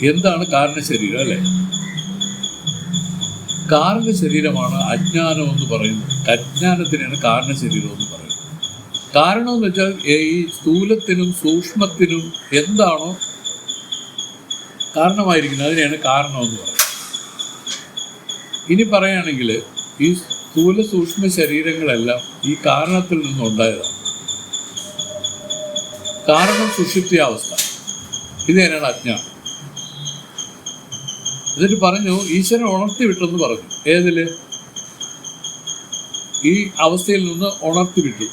എന്താണ് കാരണ ശരീരം അല്ലേ? കാരണ ശരീരമാണ് അജ്ഞാനം എന്ന് പറയുന്നത്. അജ്ഞാനത്തിനാണ് കാരണ ശരീരം എന്ന് പറയുന്നത്. കാരണം എന്ന് വെച്ചാൽ ഈ സ്ഥൂലത്തിനും സൂക്ഷ്മത്തിനും എന്താണോ കാരണമായിരിക്കുന്നത് അതിനെയാണ് കാരണമെന്ന് പറയുന്നത്. ഇനി പറയുകയാണെങ്കിൽ ഈ സ്ഥൂല സൂക്ഷ്മ ശരീരങ്ങളെല്ലാം ഈ കാരണത്തിൽ നിന്നുണ്ടായതാണ്. കാരണം സുഷുപ്തിയാവസ്ഥ, ഇത് തന്നെയാണ് അജ്ഞാനം. എന്നിട്ട് പറഞ്ഞു ഈശ്വരൻ ഉണർത്തി വിട്ടെന്ന് പറഞ്ഞു. ഏതില്? ഈ അവസ്ഥയിൽ നിന്ന് ഉണർത്തി വിട്ടു.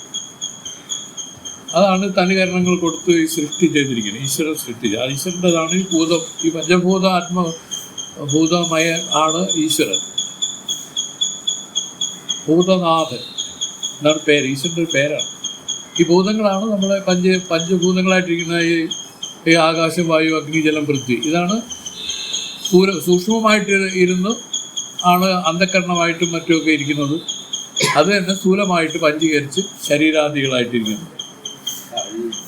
അതാണ് തനുകരണങ്ങൾ കൊടുത്ത് ഈ സൃഷ്ടി ചെയ്തിരിക്കുന്നത്. ഈശ്വരൻ സൃഷ്ടിച്ച ഈശ്വരൻ്റെതാണ് ഈ ഭൂതം. ഈ പഞ്ചഭൂത ആത്മഭൂതമയ ആണ് ഈശ്വരൻ. ഭൂതനാഥൻ എന്നാണ് പേര്, ഈശ്വരൻ്റെ ഒരു പേരാണ്. ഈ ഭൂതങ്ങളാണ് നമ്മളെ പഞ്ചഭൂതങ്ങളായിട്ടിരിക്കുന്ന ഈ ആകാശം, വായു, അഗ്നി, ജലം, പൃഥ്വി. ഇതാണ് സൂക്ഷ്മമായിട്ട് ഇരുന്ന് ആണ് അന്ധകരണമായിട്ടും മറ്റുമൊക്കെ ഇരിക്കുന്നത്. അത് തന്നെ സ്ഥൂലമായിട്ട് പഞ്ചീകരിച്ച് ശരീരാദികളായിട്ടിരിക്കുന്നത്.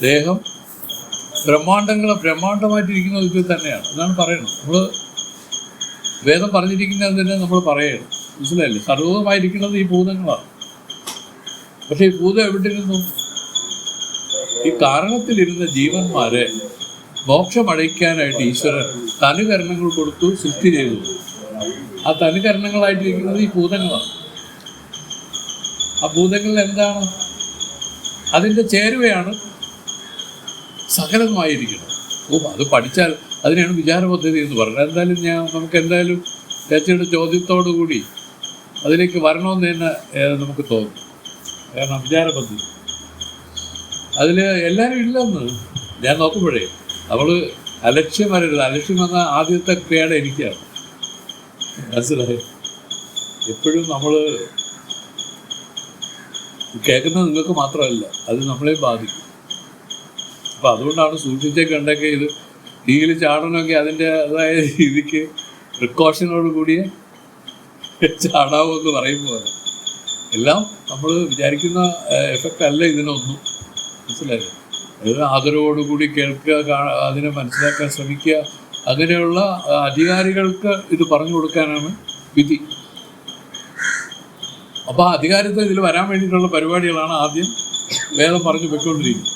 ദേഹം ബ്രഹ്മാണ്ടമായിട്ടിരിക്കുന്നത് ഇതിൽ തന്നെയാണ്. അതാണ് പറയുന്നത്. നമ്മൾ വേദം പറഞ്ഞിരിക്കുന്നത് തന്നെ നമ്മൾ പറയണം. മനസ്സിലായില്ലേ? സർവ്വമായിരിക്കുന്നത് ഈ ഭൂതങ്ങളാണ്. പക്ഷെ ഈ ഭൂതം എവിടെ ഇരുന്നു? ഈ കാരണത്തിലിരുന്ന ജീവന്മാരെ മോക്ഷമടയ്ക്കാനായിട്ട് ഈശ്വരൻ തനുകരണങ്ങൾ കൊടുത്തു സൃഷ്ടി ചെയ്തു. ആ തനുകരണങ്ങളായിട്ടിരിക്കുന്നത് ഈ ഭൂതങ്ങളാണ്. ആ ഭൂതങ്ങളിൽ എന്താണ്? അതിൻ്റെ ചേരുവയാണ് സകലമായിരിക്കുന്നത്. അത് പഠിച്ചാൽ അതിനെയാണ് വിചാര പദ്ധതി എന്ന് പറയുന്നത്. എന്തായാലും നമുക്ക് എന്തായാലും ചേച്ചിയുടെ ചോദ്യത്തോടു കൂടി അതിലേക്ക് വരണമെന്ന് തന്നെ നമുക്ക് തോന്നും. കാരണം വിചാര പദ്ധതി അതിൽ എല്ലാവരും ഇല്ലെന്ന് ഞാൻ നോക്കുമ്പോഴേ നമ്മൾ അലക്ഷ്യം വരരുത്. അലക്ഷ്യം വന്ന ആദ്യത്തെ ക്രിയയുടെ എനിക്കാണ്. മനസ്സിലായി? എപ്പോഴും നമ്മൾ കേൾക്കുന്നത് നിങ്ങൾക്ക് മാത്രമല്ല, അത് നമ്മളെയും ബാധിക്കും. അപ്പം അതുകൊണ്ടാണ് സൂക്ഷിച്ചൊക്കെ ഉണ്ടെങ്കിൽ ഇത് തീയിൽ ചാടണമെങ്കിൽ അതിൻ്റെതായ രീതിക്ക് പ്രിക്കോഷനോട് കൂടിയ ചാടാവെന്ന് പറയുമ്പോൾ എല്ലാം നമ്മൾ വിചാരിക്കുന്ന എഫക്റ്റ് അല്ല ഇതിനൊന്നും. മനസ്സിലായി? അത് ആദരവോടുകൂടി കേൾക്കുക, അതിനെ മനസ്സിലാക്കാൻ ശ്രമിക്കുക. അങ്ങനെയുള്ള അധികാരികൾക്ക് ഇത് പറഞ്ഞു കൊടുക്കാനാണ് വിധി. അപ്പോൾ ആ അധികാരത്തെ ഇതിൽ വരാൻ വേണ്ടിയിട്ടുള്ള പരിപാടികളാണ് ആദ്യം വേദം പറഞ്ഞു പോയിക്കൊണ്ടിരിക്കുന്നത്.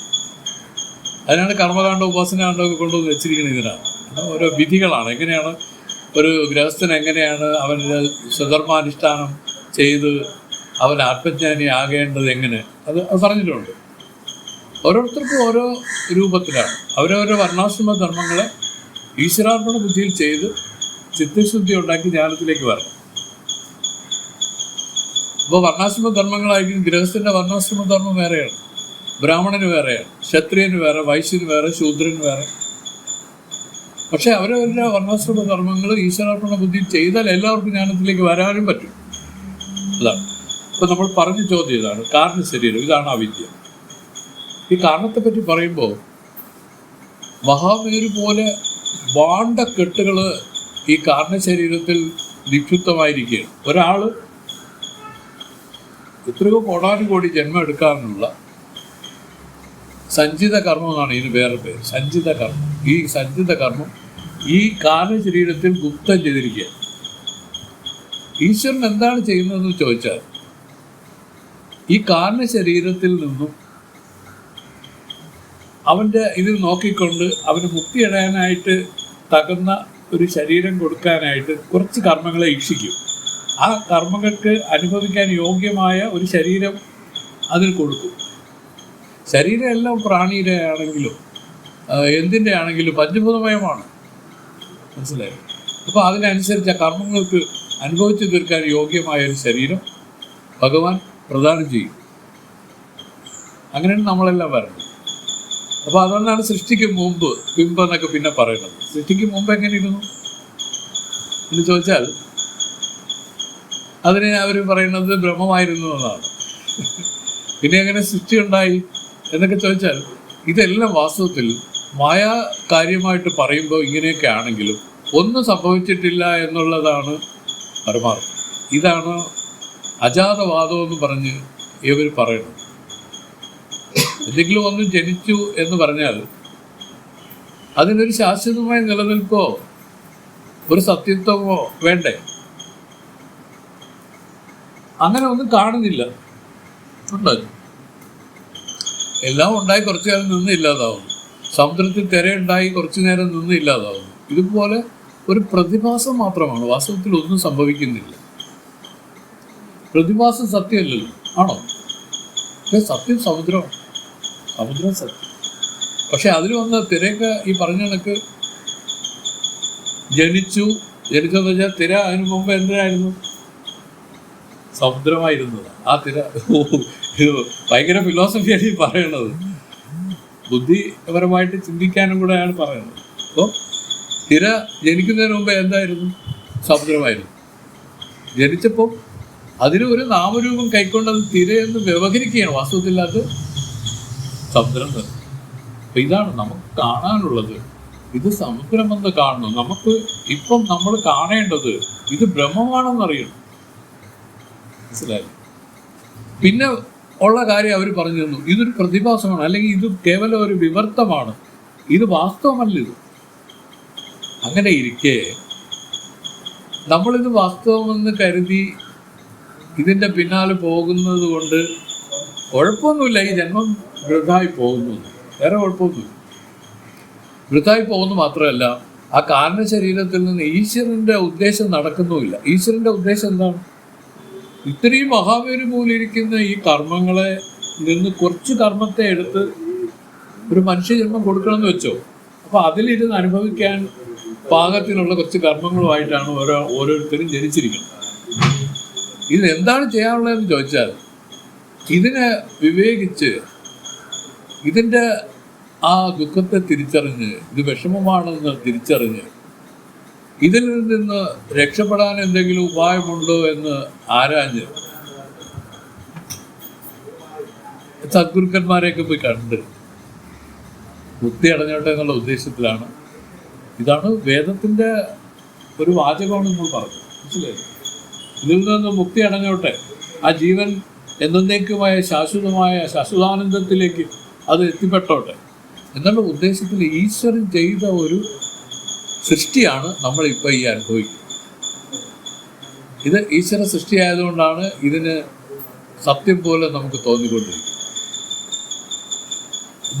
അതിനാണ് കർമ്മകാണ്ഡം, ഉപാസനകാണ്ഡമൊക്കെ കൊണ്ടുവന്ന് വെച്ചിരിക്കുന്നത്. ഇതിനാണ് ഓരോ വിധികളാണ്. എങ്ങനെയാണ് ഒരു ഗൃഹസ്ഥൻ എങ്ങനെയാണ് അവൻ്റെ സ്വധർമാനുഷ്ഠാനം ചെയ്ത് അവൻ ആത്മജ്ഞാനി ആകേണ്ടത് എങ്ങനെ, അത് പറഞ്ഞിട്ടുണ്ട്. ഓരോരുത്തർക്കും ഓരോ രൂപത്തിലാണ്. അവരവരുടെ വർണ്ണാശ്രമ ധർമ്മങ്ങളെ ഈശ്വരാർപ്പണ ബുദ്ധിയിൽ ചെയ്ത് ചിത്തശുദ്ധി ഉണ്ടാക്കി ജ്ഞാനത്തിലേക്ക് വരണം. അപ്പോൾ വർണ്ണാശ്രമ ധർമ്മങ്ങളായിരിക്കും. ഗൃഹസ്ഥൻ്റെ വർണ്ണാശ്രമ ധർമ്മം വേറെയാണ്, ബ്രാഹ്മണന് വേറെയാണ്, ക്ഷത്രിയന് വേറെ, വൈശ്യന് വേറെ, ശൂദ്രന് വേറെ. പക്ഷെ അവരവരുടെ വർണ്ണാശ്രമ ധർമ്മങ്ങൾ ഈശ്വരാർപ്പണ ബുദ്ധിയിൽ ചെയ്താൽ എല്ലാവർക്കും ജ്ഞാനത്തിലേക്ക് വരാനും പറ്റും. അതാണ് ഇപ്പം നമ്മൾ പറഞ്ഞ ചോദ്യം. ഇതാണ് കാരണ ശരീരം, ഇതാണ് അവിദ്യ. ഈ കാരണത്തെപ്പറ്റി പറയുമ്പോൾ മഹാമേരു പോലെ വാണ്ടക്കെട്ടുകൾ ഈ കാരണശരീരത്തിൽ നിക്ഷിപ്തമായിരിക്കുകയാണ്. ഒരാൾ എത്രയോ കോടാനുകോടി ജന്മം എടുക്കാനുള്ള സഞ്ചിത കർമ്മം എന്നാണ് ഇതിന് വേറെ പേര്, സഞ്ചിത കർമ്മം. ഈ സഞ്ചിത കർമ്മം ഈ കാരണശരീരത്തിൽ ഗുപ്തം ചെയ്തിരിക്കുക. ഈശ്വരൻ എന്താണ് ചെയ്യുന്നതെന്ന് ചോദിച്ചാൽ ഈ കാരണശരീരത്തിൽ നിന്നും അവൻ്റെ ഇതിൽ നോക്കിക്കൊണ്ട് അവന് മുക്തിയടയാനായിട്ട് തകുന്ന ഒരു ശരീരം കൊടുക്കാനായിട്ട് കുറച്ച് കർമ്മങ്ങളെ ഈക്ഷിക്കും. ആ കർമ്മങ്ങൾക്ക് അനുഭവിക്കാൻ യോഗ്യമായ ഒരു ശരീരം അതിൽ കൊടുക്കും. ശരീരം എല്ലാം പ്രാണിയുടെ ആണെങ്കിലും എന്തിൻ്റെ ആണെങ്കിലും പഞ്ചഭൂതമയമാണ്. മനസ്സിലായി? അപ്പോൾ അതിനനുസരിച്ച് ആ കർമ്മങ്ങൾക്ക് അനുഭവിച്ചു തീർക്കാൻ യോഗ്യമായ ഒരു ശരീരം ഭഗവാൻ പ്രദാനം ചെയ്യും. അങ്ങനെയാണ് നമ്മളെല്ലാം വരുന്നത്. അപ്പോൾ അതുകൊണ്ടാണ് സൃഷ്ടിക്ക് മുമ്പ് ബിംബെന്നൊക്കെ പിന്നെ പറയുന്നത്. സൃഷ്ടിക്ക് മുമ്പ് എങ്ങനെ ഇരുന്നു എന്ന് ചോദിച്ചാൽ അതിന് അവർ പറയുന്നത് ബ്രഹ്മമായിരുന്നു എന്നാണ്. പിന്നെ എങ്ങനെ സൃഷ്ടി ഉണ്ടായി എന്നൊക്കെ ചോദിച്ചാൽ ഇതെല്ലാം വാസ്തവത്തിൽ മായാ കാര്യമായിട്ട് പറയുമ്പോൾ ഇങ്ങനെയൊക്കെ ആണെങ്കിലും ഒന്നും സംഭവിച്ചിട്ടില്ല എന്നുള്ളതാണ് പരമാർത്ഥം. ഇതാണ് അജാതവാദം എന്ന് പറഞ്ഞ് ഇവർ പറയുന്നത്. എന്തെങ്കിലും ഒന്നും ജനിച്ചു എന്ന് പറഞ്ഞാൽ അതിനൊരു ശാശ്വതമായ നിലനിൽപ്പോ ഒരു സത്യത്വമോ വേണ്ടേ? അങ്ങനെ ഒന്നും കാണുന്നില്ല. ഉണ്ടോ? എല്ലാം ഉണ്ടായി കുറച്ചു നേരം നിന്ന് ഇല്ലാതാവുന്നു. സമുദ്രത്തിൽ തിരയുണ്ടായി കുറച്ചു നേരം നിന്ന് ഇല്ലാതാവുന്നു. ഇതുപോലെ ഒരു പ്രതിഭാസം മാത്രമാണ്. വാസ്തവത്തിൽ ഒന്നും സംഭവിക്കുന്നില്ല. പ്രതിഭാസം സത്യമല്ലല്ലോ, ആണോ? പക്ഷെ സത്യം സമുദ്രമാണ്. സമുദ്രം സത്യം. പക്ഷെ അതിൽ വന്ന തിരയൊക്കെ ഈ പറഞ്ഞ കണക്ക് ജനിച്ചെന്ന് വെച്ചാൽ തിര അതിനു മുമ്പ് എന്തായിരുന്നു? സമുദ്രമായിരുന്നത്. ആ തിര ഇത് ഭയങ്കര ഫിലോസഫിയാണ് ഈ പറയണത്. ബുദ്ധിപരമായിട്ട് ചിന്തിക്കാനും കൂടെ ആണ് പറയുന്നത്. അപ്പോൾ തിര ജനിക്കുന്നതിന് മുമ്പ് എന്തായിരുന്നു? സമുദ്രമായിരുന്നു. ജനിച്ചപ്പോൾ അതിന് ഒരു നാമരൂപം കൈക്കൊണ്ടത് തിരയെന്ന് വ്യവഹരിക്കുകയാണ്. വാസ്തവത്തിൽ അത് സമുദ്രം തന്നെ. അപ്പം ഇതാണ് നമുക്ക് കാണാനുള്ളത്. ഇത് സമുദ്രമെന്ന് കാണണം. നമുക്ക് ഇപ്പം നമ്മൾ കാണേണ്ടത് ഇത് ബ്രഹ്മമാണെന്നറിയണം. മനസ്സിലായി? പിന്നെ ഉള്ള കാര്യം അവർ പറഞ്ഞു തന്നു, ഇതൊരു പ്രതിഭാസമാണ്, അല്ലെങ്കിൽ ഇത് കേവലം ഒരു വിവർത്തമാണ്, ഇത് വാസ്തവമല്ല. ഇത് അങ്ങനെ ഇരിക്കെ നമ്മളിത് വാസ്തവമെന്ന് കരുതി ഇതിൻ്റെ പിന്നാലെ പോകുന്നത് കൊണ്ട് കുഴപ്പമൊന്നുമില്ല. ഈ ജന്മം വൃഥായി പോകുന്നു, വേറെ കുഴപ്പമൊന്നുമില്ല. വൃഥായി പോകുന്നു മാത്രമല്ല, ആ കാരണ ശരീരത്തിൽ നിന്ന് ഈശ്വരൻ്റെ ഉദ്ദേശം നടക്കുന്നുമില്ല. ഈശ്വരൻ്റെ ഉദ്ദേശം എന്താണ്? ഇത്രയും മഹാവീര് പോലിരിക്കുന്ന ഈ കർമ്മങ്ങളെ നിന്ന് കുറച്ച് കർമ്മത്തെ എടുത്ത് ഒരു മനുഷ്യജന്മം കൊടുക്കണമെന്ന് വെച്ചോ. അപ്പോൾ അതിലിരുന്ന് അനുഭവിക്കാൻ പാകത്തിനുള്ള കുറച്ച് കർമ്മങ്ങളുമായിട്ടാണ് ഓരോരുത്തരും ജനിച്ചിരിക്കുന്നത്. ഇതെന്താണ് ചെയ്യാനുള്ളതെന്ന് ചോദിച്ചാൽ, ഇതിനെ വിവേകിച്ച് ഇതിൻ്റെ ആ ദുഃഖത്തെ തിരിച്ചറിഞ്ഞ്, ഇത് വിഷമമാണെന്ന് തിരിച്ചറിഞ്ഞ് ഇതിൽ നിന്ന് രക്ഷപ്പെടാൻ എന്തെങ്കിലും ഉപായമുണ്ടോ എന്ന് ആരാഞ്ഞ് സദ്ഗുരുക്കന്മാരെയൊക്കെ പോയി കണ്ട് മുക്തി അടഞ്ഞോട്ടെ എന്നുള്ള ഉദ്ദേശത്തിലാണ്. ഇതാണ് വേദത്തിൻ്റെ ഒരു വാചകമാണ് നമ്മൾ പറഞ്ഞത്. മനസ്സിലായി? ഇതിൽ നിന്ന് മുക്തി അടഞ്ഞോട്ടെ, ആ ജീവൻ എന്നേക്കുമായ ശാശ്വതാനന്ദത്തിലേക്ക് അത് എത്തിപ്പെട്ടോട്ടെ എന്നുള്ള ഉദ്ദേശത്തിൽ ഈശ്വരൻ ചെയ്ത ഒരു സൃഷ്ടിയാണ് നമ്മളിപ്പോൾ ഈ അനുഭവിക്കുന്നത്. ഇത് ഈശ്വര സൃഷ്ടിയായതുകൊണ്ടാണ് ഇതിന് സത്യം പോലെ നമുക്ക് തോന്നിക്കൊണ്ടിരിക്കുന്നത്.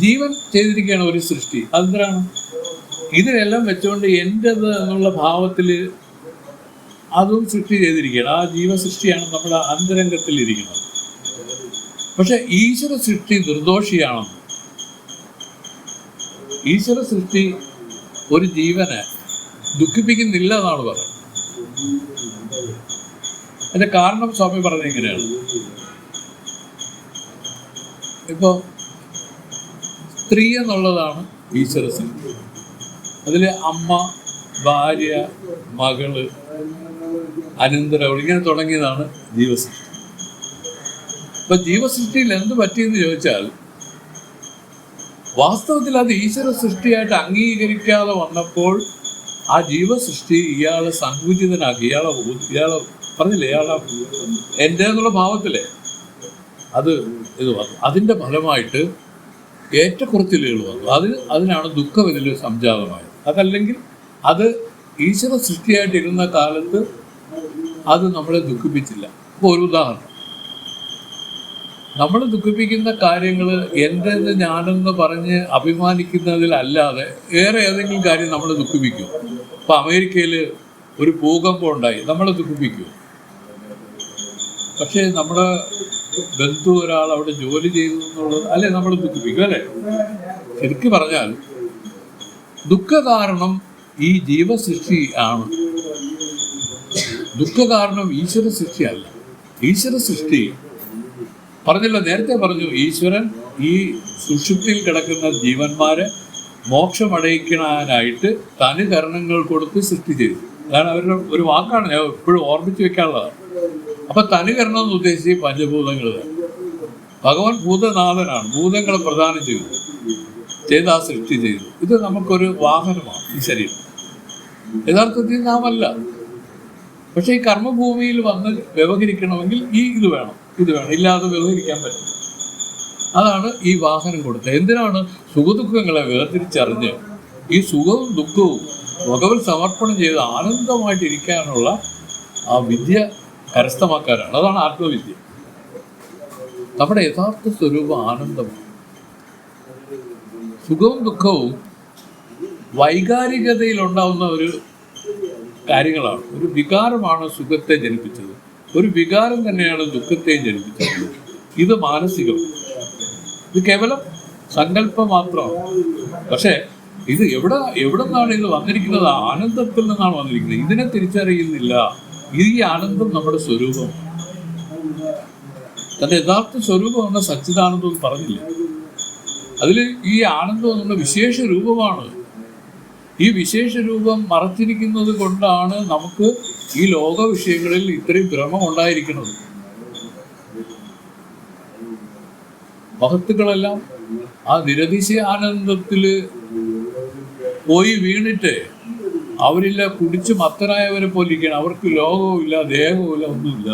ജീവൻ ചെയ്തിരിക്കുകയാണ് ഒരു സൃഷ്ടി. അതെന്തിനാണ്? ഇതിനെല്ലാം വെച്ചുകൊണ്ട് എൻ്റെത് എന്നുള്ള ഭാവത്തിൽ അതും സൃഷ്ടി ചെയ്തിരിക്കുകയാണ്. ആ ജീവസൃഷ്ടിയാണ് നമ്മുടെ അന്തരംഗത്തിലിരിക്കുന്നത്. പക്ഷെ ഈശ്വര സൃഷ്ടി നിർദോഷിയാണെന്ന്. ഈശ്വര സൃഷ്ടി ഒരു ജീവനെ ദുഃഖിപ്പിക്കുന്നില്ല എന്നാണ് പറയുന്നത്. അതിന്റെ കാരണം സ്വാമി പറഞ്ഞത് എങ്ങനെയാണ്? ഇപ്പോൾ സ്ത്രീ എന്നുള്ളതാണ് ഈശ്വര സൃഷ്ടി. അതിൽ അമ്മ, ഭാര്യ, മകള്, അനന്തരവൾ, ഇങ്ങനെ തുടങ്ങിയതാണ് ജീവസൃഷ്ടി. ഇപ്പൊ ജീവസൃഷ്ടിയിൽ എന്ത് പറ്റിയെന്ന് ചോദിച്ചാൽ, വാസ്തവത്തിൽ അത് ഈശ്വര സൃഷ്ടിയായിട്ട് അംഗീകരിക്കാതെ വന്നപ്പോൾ ആ ജീവസൃഷ്ടി ഇയാളെ സങ്കുചിതനാക്കി. ഇയാളെ പറഞ്ഞില്ലേ, ഇയാളെ എൻ്റെ എന്നുള്ള ഭാവത്തിലെ അത് ഇത് വന്നു. അതിൻ്റെ ഫലമായിട്ട് ഏറ്റക്കുറച്ചിലുകൾ വന്നു. അതിനാണ് ദുഃഖം ഇതിൽ സംജാതമായത്. അതല്ലെങ്കിൽ അത് ഈശ്വര സൃഷ്ടിയായിട്ടിരുന്ന കാലത്ത് അത് നമ്മളെ ദുഃഖിപ്പിച്ചില്ല. ഇപ്പോൾ ഒരു ഉദാഹരണം, നമ്മൾ ദുഃഖിപ്പിക്കുന്ന കാര്യങ്ങൾ എൻ്റെത് ഞാനെന്ന് പറഞ്ഞ് അഭിമാനിക്കുന്നതിലല്ലാതെ വേറെ ഏതെങ്കിലും കാര്യം നമ്മൾ ദുഃഖിപ്പിക്കും. ഇപ്പോൾ അമേരിക്കയിൽ ഒരു ഭൂകമ്പം ഉണ്ടായി, നമ്മളെ ദുഃഖിപ്പിക്കും. പക്ഷേ നമ്മുടെ ബന്ധു ഒരാൾ അവിടെ ജോലി ചെയ്തു എന്നുള്ളത് അല്ലേ നമ്മൾ ദുഃഖിപ്പിക്കും, അല്ലേ? ശരിക്കും പറഞ്ഞാൽ ദുഃഖകാരണം ഈ ജീവസൃഷ്ടി ആണ്. ദുഃഖകാരണം ഈശ്വര സൃഷ്ടിയല്ല. ഈശ്വര സൃഷ്ടി പറഞ്ഞല്ലോ, നേരത്തെ പറഞ്ഞു, ഈശ്വരൻ ഈ സുഷുപ്തിയിൽ കിടക്കുന്ന ജീവന്മാരെ മോക്ഷമടയിക്കാനായിട്ട് തനുകരണങ്ങൾ കൊടുത്ത് സൃഷ്ടി ചെയ്തു. അതാണ് അവരുടെ ഒരു വാക്കാണ്, ഞാൻ എപ്പോഴും ഓർമ്മിച്ച് വെക്കാനുള്ളതാണ്. അപ്പൊ തനുകരണം എന്ന് ഉദ്ദേശിച്ച് പഞ്ചഭൂതങ്ങൾ. ഭഗവാൻ ഭൂതനാഥനാണ്, ഭൂതങ്ങളെ പ്രദാനം ചെയ്ത് ആ സൃഷ്ടി ചെയ്തു. ഇത് നമുക്കൊരു വാഹനമാണ് ഈ ശരീരം. യഥാർത്ഥത്തിൽ നാം അല്ല. പക്ഷെ ഈ കർമ്മഭൂമിയിൽ വന്ന് വ്യവഹരിക്കണമെങ്കിൽ ഇത് വേണം, ഇല്ലാതെ വ്യവഹരിക്കാൻ പറ്റും. അതാണ് ഈ വാഹനം കൊടുത്തത്. എന്തിനാണ്? സുഖദുഃഖങ്ങളെ വേർതിരിച്ചറിഞ്ഞ് ഈ സുഖവും ദുഃഖവും ഭഗവത് സമർപ്പണം ചെയ്ത് ആനന്ദമായിട്ടിരിക്കാനുള്ള ആ വിദ്യ കരസ്ഥമാക്കാനാണ്. അതാണ് ആത്മവിദ്യ. നമ്മുടെ യഥാർത്ഥ സ്വരൂപം ആനന്ദമാണ്. സുഖവും ദുഃഖവും വൈകാരികതയിലുണ്ടാവുന്ന ഒരു കാര്യങ്ങളാണ്. ഒരു വികാരമാണ് സുഖത്തെ ജനിപ്പിച്ചത്, ഒരു വികാരം തന്നെയാണ് ദുഃഖത്തെ ജനിപ്പിച്ചത്. ഇത് മാനസികം, ഇത് കേവലം സങ്കല്പം മാത്രമാണ്. പക്ഷേ ഇത് എവിടെ നിന്നാണ് ഇത് വന്നിരിക്കുന്നത്? ആനന്ദത്തിൽ നിന്നാണ് വന്നിരിക്കുന്നത്. ഇതിനെ തിരിച്ചറിയുന്നില്ല. ഈ ആനന്ദം നമ്മുടെ സ്വരൂപം, തന്റെ യഥാർത്ഥ സ്വരൂപം എന്ന സച്ചിദാനന്ദം പറഞ്ഞില്ല. അതിൽ ഈ ആനന്ദം എന്നുള്ള വിശേഷ രൂപമാണ്. ഈ വിശേഷ രൂപം മറച്ചിരിക്കുന്നത് കൊണ്ടാണ് നമുക്ക് ഈ ലോക വിഷയങ്ങളിൽ ഇത്രയും ഭ്രമം ഉണ്ടായിരിക്കുന്നത്. മഹത്തുക്കളെല്ലാം ആ നിരതിശയ ആനന്ദത്തിൽ പോയി വീണിട്ട് അവരില്ല കുടിച്ച് മത്തനായവരെ പോലെ ഇരിക്കണം. അവർക്ക് ലോകവും ഇല്ല, ദേഹവും ഇല്ല, ഒന്നുമില്ല.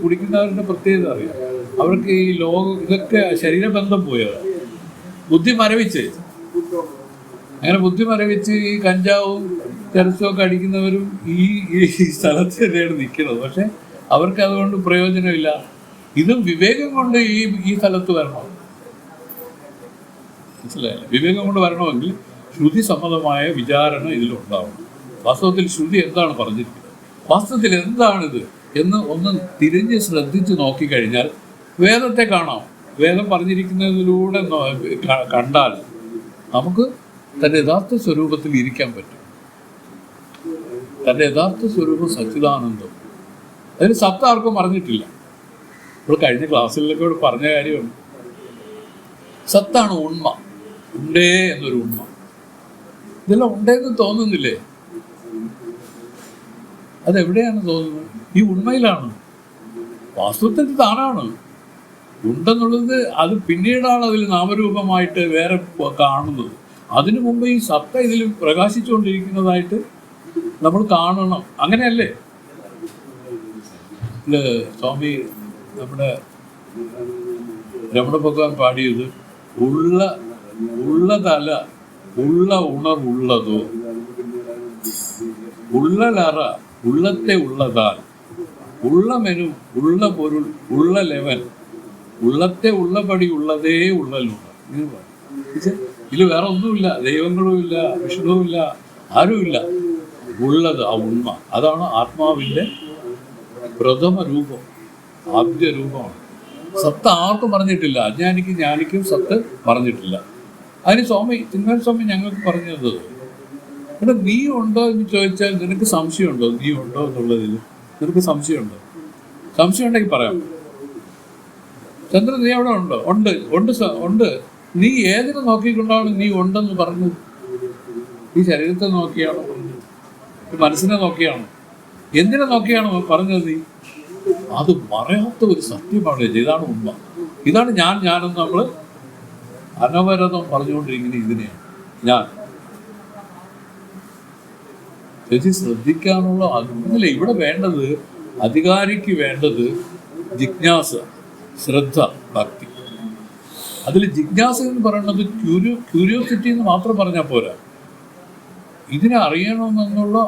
കുടിക്കുന്നവരുടെ പ്രത്യേകത അറിയാം. അവർക്ക് ഈ ഇതൊക്കെ ശരീരബന്ധം പോയതാണ്. ബുദ്ധി മരവിച്ച്, അങ്ങനെ ബുദ്ധി മരവിച്ച് ഈ കഞ്ചാവും ചെറുസും ഒക്കെ അടിക്കുന്നവരും ഈ സ്ഥലത്ത് തന്നെയാണ് നിൽക്കുന്നത്. പക്ഷെ അവർക്ക് അതുകൊണ്ട് പ്രയോജനമില്ല. ഇതും വിവേകം കൊണ്ട് ഈ സ്ഥലത്ത് വരണം. മനസ്സിലായില്ല? വിവേകം കൊണ്ട് വരണമെങ്കിൽ ശ്രുതി സമ്മതമായ വിചാരണ ഇതിലുണ്ടാവണം. വാസ്തവത്തിൽ ശ്രുതി എന്താണ് പറഞ്ഞിരിക്കുന്നത്, വാസ്തവത്തിൽ എന്താണിത് എന്ന് ഒന്ന് തിരിഞ്ഞ് ശ്രദ്ധിച്ച് നോക്കിക്കഴിഞ്ഞാൽ വേദത്തെ കാണാം. വേദം പറഞ്ഞിരിക്കുന്നതിലൂടെ കണ്ടാൽ നമുക്ക് തൻ്റെ യഥാർത്ഥ സ്വരൂപത്തിൽ ഇരിക്കാൻ പറ്റും. തൻ്റെ യഥാർത്ഥ സ്വരൂപം സച്ചിദാനന്ദം. അതിന് സത്ത് ആർക്കും പറഞ്ഞിട്ടില്ല. ഇപ്പോൾ കഴിഞ്ഞ ക്ലാസ്സിലൊക്കെ ഇവിടെ പറഞ്ഞ കാര്യമാണ്. സത്താണ് ഉണ്മ. ഉണ്ടേ എന്നൊരു ഉണ്മ. ഇതെല്ലാം ഉണ്ടേന്ന് തോന്നുന്നില്ലേ? അതെവിടെയാണ് തോന്നുന്നത്? ഈ ഉണ്മയിലാണ്. വാസ്തവത്തിൽ താനാണ്. ഉണ്ടെന്നുള്ളത് അത് പിന്നീടാണ് അതിൽ നാമരൂപമായിട്ട് വേറെ കാണുന്നത്. അതിനു മുമ്പ് ഈ സത്ത ഇതിൽ പ്രകാശിച്ചുകൊണ്ടിരിക്കുന്നതായിട്ട് നമ്മൾ കാണണം. അങ്ങനെയല്ലേ സ്വാമി നമ്മുടെ രമണ ഭഗവാൻ പാടിയത്? ഉള്ളതല ഉള്ള ഉണർവുള്ളതോ, ഉള്ളലറ ഉള്ളത്തെ ഉള്ളതാൽ, ഉള്ള മെനു ഉള്ള പൊരുൾ ഉള്ള ലെവൻ, ഉള്ളത്തെ ഉള്ളപടി ഉള്ളതേ ഉള്ളലുള്ള. ഇതിൽ വേറെ ഒന്നുമില്ല. ദൈവങ്ങളും ഇല്ല, വിഷ്ണുവും ഇല്ല, ആരുമില്ല. ഉള്ളത് ആ ഉണ്മ. അതാണ് ആത്മാവിൻ്റെ പ്രഥമ രൂപം, ആദ്യ രൂപമാണ്. സത്ത് ആർക്കും പറഞ്ഞിട്ടില്ല. ജ്ഞാനിക്കും സത്ത് പറഞ്ഞിട്ടില്ല. അതിന് ചിന്മയ സ്വാമി ഞങ്ങൾക്ക് പറഞ്ഞത്, ഇവിടെ നീ ഉണ്ടോ എന്ന് ചോദിച്ചാൽ നിനക്ക് സംശയമുണ്ടോ? നീ ഉണ്ടോ എന്നുള്ളതിൽ നിനക്ക് സംശയമുണ്ടോ? സംശയം ഉണ്ടെങ്കിൽ പറയാം. ചന്ദ്രൻ, നീ അവിടെ ഉണ്ടോ? ഉണ്ട്. നീ ഏതിനെ നോക്കിക്കൊണ്ടാണ് നീ ഉണ്ടെന്ന് പറഞ്ഞത്? ഈ ശരീരത്തെ നോക്കിയാണോ പറഞ്ഞത്? മനസ്സിനെ നോക്കിയാണോ? എന്തിനെ നോക്കിയാണോ പറഞ്ഞത്? നീ അത് പറയാത്ത ഒരു സത്യമാണ്. ഇതാണ് ഉണ്മ. ഇതാണ് ഞാനെന്ന് നമ്മൾ അനവരതം പറഞ്ഞുകൊണ്ടിരിക്കുന്നത്. ഇതിനെയാണ് ഞാൻ. ചേച്ചി ശ്രദ്ധിക്കാനുള്ള ഒന്നുമില്ല. ഇവിടെ വേണ്ടത്, അധികാരിക്ക് വേണ്ടത് ജിജ്ഞാസ, ശ്രദ്ധ, ഭക്തി. അതിൽ ജിജ്ഞാസ എന്ന് പറയുന്നത് ക്യൂരിയോസിറ്റി എന്ന് മാത്രം പറഞ്ഞാൽ പോരാ. ഇതിനെ അറിയണമെന്നുള്ള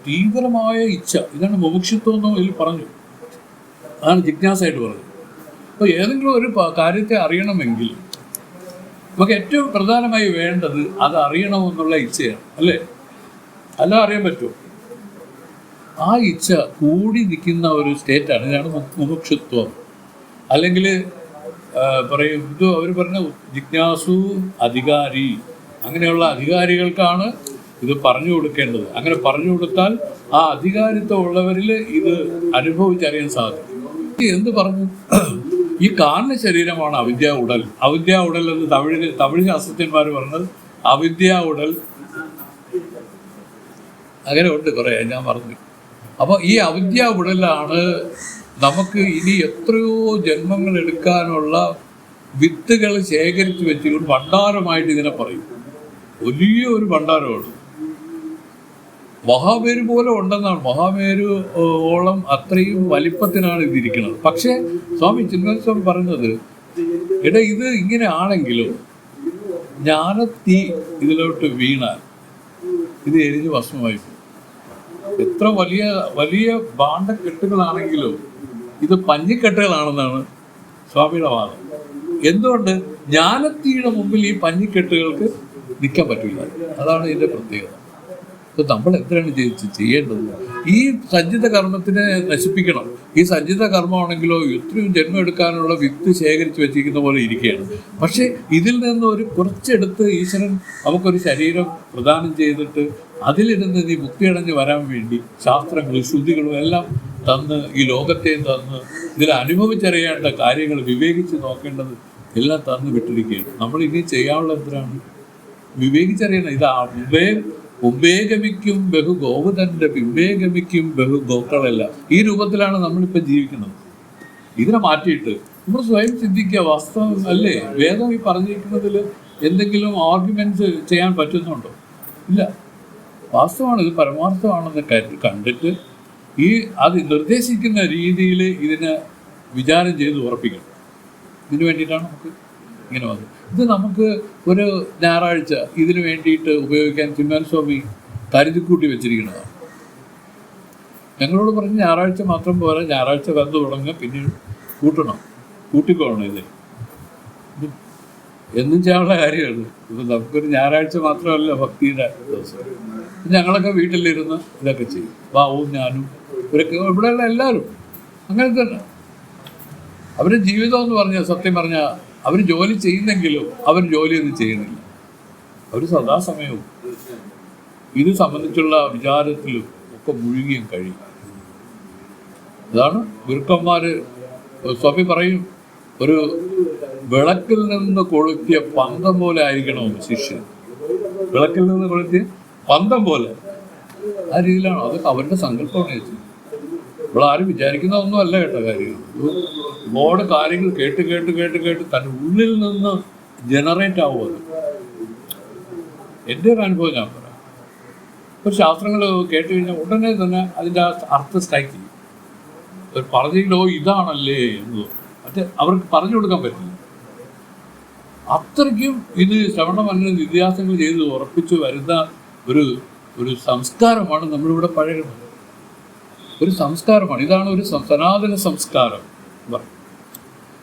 തീവ്രമായ ഇച്ഛ. ഇതാണ് മുമുക്ഷുത്വം എന്ന് ഇതിൽ പറഞ്ഞു. അതാണ് ജിജ്ഞാസയായിട്ട് പറഞ്ഞത്. അപ്പോൾ ഏതെങ്കിലും ഒരു കാര്യത്തെ അറിയണമെങ്കിൽ നമുക്ക് ഏറ്റവും പ്രധാനമായി വേണ്ടത് അത് അറിയണമെന്നുള്ള ഇച്ഛയാണ്, അല്ലേ? അല്ല അറിയാൻ പറ്റുമോ? ആ ഇച്ഛ കൂടി നിൽക്കുന്ന ഒരു സ്റ്റേറ്റാണ്. ഇതാണ് മുമുക്ഷുത്വം. അല്ലെങ്കിൽ പറയും ഇത് അവർ പറഞ്ഞ ജിജ്ഞാസു അധികാരി. അങ്ങനെയുള്ള അധികാരികൾക്കാണ് ഇത് പറഞ്ഞു കൊടുക്കേണ്ടത്. അങ്ങനെ പറഞ്ഞു കൊടുത്താൽ ആ അധികാരിത്വം ഉള്ളവരിൽ ഇത് അനുഭവിച്ചറിയാൻ സാധിക്കും. എന്ത് പറഞ്ഞു? ഈ കാണുന്ന ശരീരമാണ് അവിദ്യാ ഉടൽ. അവിദ്യാ ഉടൽ എന്ന് തമിഴ് ശാസ്ത്രജ്ഞന്മാർ പറഞ്ഞത് അവിദ്യാ ഉടൽ. അങ്ങനെ ഉണ്ട് കുറേ, ഞാൻ പറഞ്ഞു. അപ്പോൾ ഈ അവിദ്യാ ഉടലാണ് നമുക്ക് ഇനി എത്രയോ ജന്മങ്ങൾ എടുക്കാനുള്ള വിത്തുകൾ ശേഖരിച്ച് വെച്ച് ഒരു ഭണ്ഡാരമായിട്ട് ഇതിനെ പറയും. വലിയ ഒരു ഭണ്ഡാരമാണ്. മഹാമേരു പോലെ ഉണ്ടെന്നാണ്. മഹാമേരു ഓളം അത്രയും വലിപ്പത്തിനാണ് ഇതിരിക്കുന്നത്. പക്ഷേ സ്വാമി ചിന്മയ സ്വാമി പറഞ്ഞത്, ഇത് ഇങ്ങനെ ആണെങ്കിലും ജ്ഞാനത്തീ ഇതിലോട്ട് വീണാൽ ഇത് എരിഞ്ഞ് ഭസ്മമായി പോകും. എത്ര വലിയ വലിയ ഭാണ്ഡക്കെട്ടുകളാണെങ്കിലും ഇത് പഞ്ഞിക്കെട്ടുകളാണെന്നാണ് സ്വാമിയുടെ വാദം. എന്തുകൊണ്ട്? ജ്ഞാനത്തിയുടെ മുമ്പിൽ ഈ പഞ്ഞിക്കെട്ടുകൾക്ക് നിൽക്കാൻ പറ്റില്ല. അതാണ് ഇതിൻ്റെ പ്രത്യേകത. അപ്പോൾ നമ്മൾ എന്തിനാണ് ചെയ്യേണ്ടത്? ഈ സഞ്ചിത കർമ്മത്തിനെ നശിപ്പിക്കണം. ഈ സഞ്ചിത കർമ്മമാണെങ്കിലോ എത്രയും ജന്മം എടുക്കാനുള്ള വിത്ത് ശേഖരിച്ച് വെച്ചിരിക്കുന്ന പോലെ ഇരിക്കുകയാണ്. പക്ഷേ ഇതിൽ നിന്ന് ഒരു കുറച്ചെടുത്ത് ഈശ്വരൻ നമുക്കൊരു ശരീരം പ്രദാനം ചെയ്തിട്ട് അതിലിരുന്ന് നീ മുക്തിയടഞ്ഞ് വരാൻ വേണ്ടി ശാസ്ത്രങ്ങളും ശ്രുതികളും എല്ലാം തന്ന് ഈ ലോകത്തെയും തന്ന് ഇതിൽ അനുഭവിച്ചറിയേണ്ട കാര്യങ്ങൾ വിവേകിച്ച് നോക്കേണ്ടത് എല്ലാം തന്ന് വിട്ടിരിക്കുകയാണ്. നമ്മൾ ഇനി ചെയ്യാനുള്ള എന്തിനാണ്? വിവേകിച്ചറിയണം. ഇത് മുമ്പേ ഗമിക്കും ബഹു ഗോവുതൻ്റെ പിമ്പേ ഗമിക്കും ബഹു ഗോക്കളല്ല. ഈ രൂപത്തിലാണ് നമ്മളിപ്പോൾ ജീവിക്കുന്നത്. ഇതിനെ മാറ്റിയിട്ട് നമ്മൾ സ്വയം ചിന്തിക്കുക. വാസ്തവം അല്ലേ? വേദം ഈ പറഞ്ഞിരിക്കുന്നതിൽ എന്തെങ്കിലും ആർഗ്യുമെന്റ്സ് ചെയ്യാൻ പറ്റുന്നുണ്ടോ? ഇല്ല. വാസ്തവമാണ്, ഇത് പരമാർത്ഥമാണെന്ന് കണ്ടിട്ട് അത് നിർദ്ദേശിക്കുന്ന രീതിയിൽ ഇതിനെ വിചാരം ചെയ്ത് ഉറപ്പിക്കണം. ഇതിനു വേണ്ടിയിട്ടാണ് നമുക്ക് ഇങ്ങനെ വന്നത്. ഇത് നമുക്ക് ഒരു ഞായറാഴ്ച ഇതിനു വേണ്ടിയിട്ട് ഉപയോഗിക്കാൻ ചിന്മയാനന്ദ സ്വാമി കരുതിക്കൂട്ടി വെച്ചിരിക്കുന്നതാണ്. ഞങ്ങളോട് പറഞ്ഞ് ഞായറാഴ്ച മാത്രം പോരാ, ഞായറാഴ്ച വന്ന് തുടങ്ങുക, പിന്നീട് കൂട്ടിക്കൊള്ളണം. ഇത് എന്നും ചെയ്യാനുള്ള കാര്യമാണ്. ഇപ്പം നമുക്കൊരു ഞായറാഴ്ച മാത്രമല്ല ഭക്തിയുടെ ദിവസം. ഞങ്ങളൊക്കെ വീട്ടിലിരുന്ന് ഇതൊക്കെ ചെയ്യും. ബാവും ഞാനും ഇവരൊക്കെ ഇവിടെയുള്ള എല്ലാവരും അങ്ങനെ തന്നെ. അവരുടെ ജീവിതം എന്ന് പറഞ്ഞാൽ സത്യം പറഞ്ഞാൽ അവർ ജോലി ചെയ്യുന്നെങ്കിലും അവർ ജോലിയൊന്നും ചെയ്യുന്നില്ല. അവർ സദാസമയവും ഇത് സംബന്ധിച്ചുള്ള വിചാരത്തിലും ഒക്കെ മുഴുകിയും കഴിയും. അതാണ് ഗുരുക്കന്മാർ സ്വാമി പറയും, ഒരു വിളക്കിൽ നിന്ന് കൊളുത്തിയ പന്തം പോലെ ആയിരിക്കണമെന്ന് ശിഷ്യൻ. വിളക്കിൽ നിന്ന് കൊളുത്തിയ പന്തം പോലെ ആ രീതിയിലാണ്. അത് അവരുടെ സങ്കല്പമാണ് ചേച്ചി. ഇവിടെ ആരും വിചാരിക്കുന്ന ഒന്നും അല്ല കേട്ട കാര്യം. ഒരുപാട് കാര്യങ്ങൾ കേട്ട് കേട്ട് കേട്ട് കേട്ട് തൻ്റെ ഉള്ളിൽ നിന്ന് ജനറേറ്റ് ആവുമത്. എൻ്റെ ഒരു അനുഭവം ഞാൻ പറയാം. ഒരു ശാസ്ത്രങ്ങൾ കേട്ട് കഴിഞ്ഞാൽ ഉടനെ തന്നെ അതിൻ്റെ അർത്ഥം സ്ട്രൈക്ക് ചെയ്യും. ഒരു പറഞ്ഞെങ്കിലോ ഇതാണല്ലേ എന്ന് അത് അവർക്ക് പറഞ്ഞു കൊടുക്കാൻ പറ്റില്ല. അത്രയ്ക്കും ഇത് ശ്രവണമന നിത്യാസങ്ങൾ ചെയ്ത് ഉറപ്പിച്ച് വരുന്ന ഒരു സംസ്കാരമാണ് നമ്മളിവിടെ പഴകുന്നത്. ഒരു സംസ്കാരമാണ്. ഇതാണ് ഒരു സനാതന സംസ്കാരം.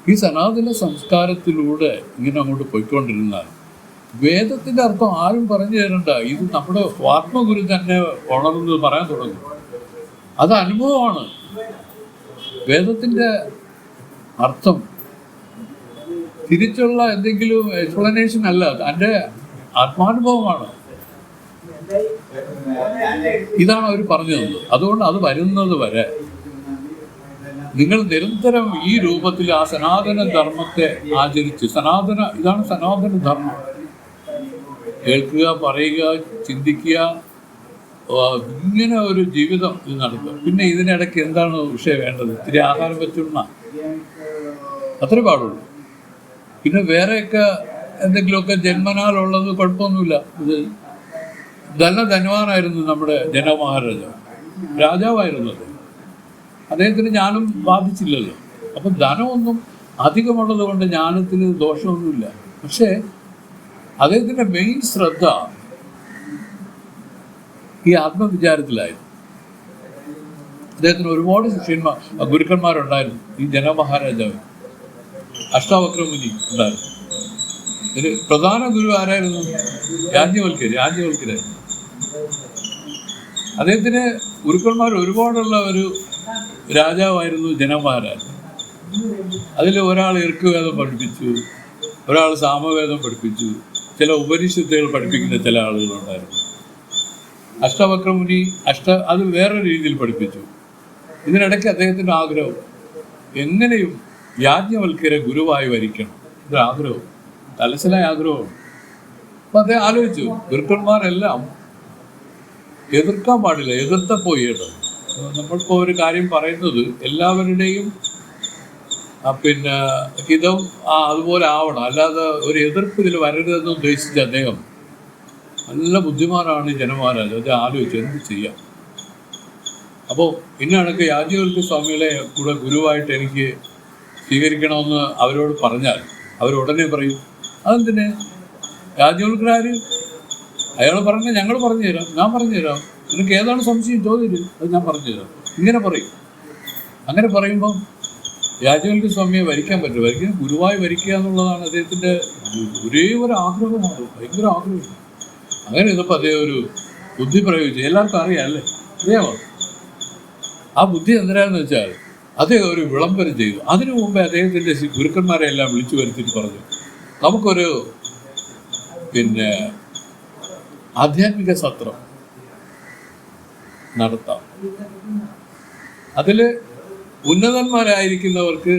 ഈ സനാതന സംസ്കാരത്തിലൂടെ ഇങ്ങനെ അങ്ങോട്ട് പോയിക്കൊണ്ടിരുന്നാൽ വേദത്തിൻ്റെ അർത്ഥം ആരും പറഞ്ഞു തരണ്ട. ഇത് നമ്മുടെ ആത്മഗുരു തന്നെ ഉണർന്ന് പറയാൻ തുടങ്ങും. അത് അനുഭവമാണ്. വേദത്തിൻ്റെ അർത്ഥം തിരിച്ചുള്ള എന്തെങ്കിലും എക്സ്പ്ലനേഷൻ അല്ല, എൻ്റെ ആത്മാനുഭവമാണ്. ഇതാണ് അവർ പറഞ്ഞു തന്നത്. അതുകൊണ്ട് അത് വരുന്നത് വരെ നിങ്ങൾ നിരന്തരം ഈ രൂപത്തിൽ ആ സനാതന ധർമ്മത്തെ ആചരിച്ച് ഇതാണ് സനാതന ധർമ്മം. കേൾക്കുക, പറയുക, ചിന്തിക്കുക, ഇങ്ങനെ ഒരു ജീവിതം ഇത് നടത്തുക. പിന്നെ ഇതിനിടയ്ക്ക് എന്താണ് വിഷയം വേണ്ടത്? ഇത്തിരി ആഹാരം വെച്ചിടണ, അത്രേ പാടുള്ളൂ. പിന്നെ വേറെയൊക്കെ എന്തെങ്കിലുമൊക്കെ ജന്മനാലുള്ളത് കുഴപ്പമൊന്നുമില്ല. ഇത് ധനവാനായിരുന്നു നമ്മുടെ ജനക മഹാരാജാവ്, രാജാവായിരുന്നു അദ്ദേഹത്തിന് ജ്ഞാനം ബാധിച്ചില്ലല്ലോ. അപ്പം ധനമൊന്നും അധികമുള്ളത് കൊണ്ട് ജ്ഞാനത്തിന് ദോഷമൊന്നുമില്ല. പക്ഷേ അദ്ദേഹത്തിൻ്റെ മെയിൻ ശ്രദ്ധ ഈ ആത്മവിചാരത്തിലായിരുന്നു. അദ്ദേഹത്തിന് ഒരുപാട് ഗുരുക്കന്മാരുണ്ടായിരുന്നു. ഈ ജനക മഹാരാജാവ് അഷ്ടാവക്രമുനി ഉണ്ടായിരുന്നു. ഒരു പ്രധാന ഗുരു ആരായിരുന്നു? യാജ്ഞവൽക്കരായിരുന്നു. അദ്ദേഹത്തിന് ഗുരുക്കന്മാർ ഒരുപാടുള്ള ഒരു രാജാവായിരുന്നു ജനക മഹാരാജ്. അതിൽ ഒരാൾ ഇർക്കുവേദം പഠിപ്പിച്ചു, ഒരാൾ സാമവേദം പഠിപ്പിച്ചു, ചില ഉപനിഷത്തുകൾ പഠിപ്പിക്കുന്ന ചില ആളുകളുണ്ടായിരുന്നു. അഷ്ടവക്രമുനി അത് വേറൊരു രീതിയിൽ പഠിപ്പിച്ചു. ഇതിനിടയ്ക്ക് അദ്ദേഹത്തിൻ്റെ ആഗ്രഹം എങ്ങനെയും യാജ്ഞവൽക്കരെ ഗുരുവായി വരിക്കണം. ഇതൊരാഗ്രഹം, തലശലായ ആഗ്രഹമാണ്. അപ്പം അദ്ദേഹം ആലോചിച്ചു, ഗുരുക്കന്മാരെല്ലാം എതിർക്കാൻ പാടില്ല, എതിർത്തപ്പോൾ കേട്ടോ. നമ്മളിപ്പോൾ ഒരു കാര്യം പറയുന്നത് എല്ലാവരുടെയും പിന്നെ ഹിതം അതുപോലെ ആവണം, അല്ലാതെ ഒരു എതിർപ്പ് ഇതിൽ വരരുതെന്ന് ഉദ്ദേശിച്ച അദ്ദേഹം നല്ല ബുദ്ധിമാനാണ് ജനമഹാരാജ്. അത് ആലോചിച്ചു എന്ത് ചെയ്യാം. അപ്പോൾ പിന്നെ കണക്ക് യാജ്ഞവൽക്യ സ്വാമികളെ കൂടെ ഗുരുവായിട്ട് എനിക്ക് സ്വീകരിക്കണമെന്ന് അവരോട് പറഞ്ഞാൽ അവരുടനെ പറയും, അതെന്തിന്? യാജ്ഞവൽക്കരാര് അയാൾ പറഞ്ഞ ഞങ്ങൾ പറഞ്ഞു തരാം, ഞാൻ പറഞ്ഞു തരാം, നിനക്ക് ഏതാണ് സംശയം ചോദിച്ചു, അത് ഞാൻ പറഞ്ഞു തരാം, ഇങ്ങനെ പറയും. അങ്ങനെ പറയുമ്പം രാജവൽക്യ സ്വാമിയെ വരിക്കാൻ പറ്റും. വരിക്കാൻ ഗുരുവായി വരിക്കുക എന്നുള്ളതാണ് അദ്ദേഹത്തിൻ്റെ ഒരേ ഒരു ആഗ്രഹമാണ്, ഭയങ്കര ആഗ്രഹം. അങ്ങനെ ഇതപ്പോൾ അദ്ദേഹം ഒരു ബുദ്ധി പ്രയോഗിച്ചു. എല്ലാവർക്കും അറിയാം അല്ലേ, അറിയാമോ? ആ ബുദ്ധി എന്തിനാണെന്ന് വെച്ചാൽ അദ്ദേഹം ഒരു വിളംബരം ചെയ്തു. അതിനു മുമ്പേ അദ്ദേഹത്തിൻ്റെ ഗുരുക്കന്മാരെ എല്ലാം വിളിച്ചു വരുത്തിയിട്ട് പറഞ്ഞു, നമുക്കൊരു ആധ്യാത്മിക സത്രം നടത്താം. അതിൽ ഉന്നതന്മാരായിരിക്കുന്നവർക്ക്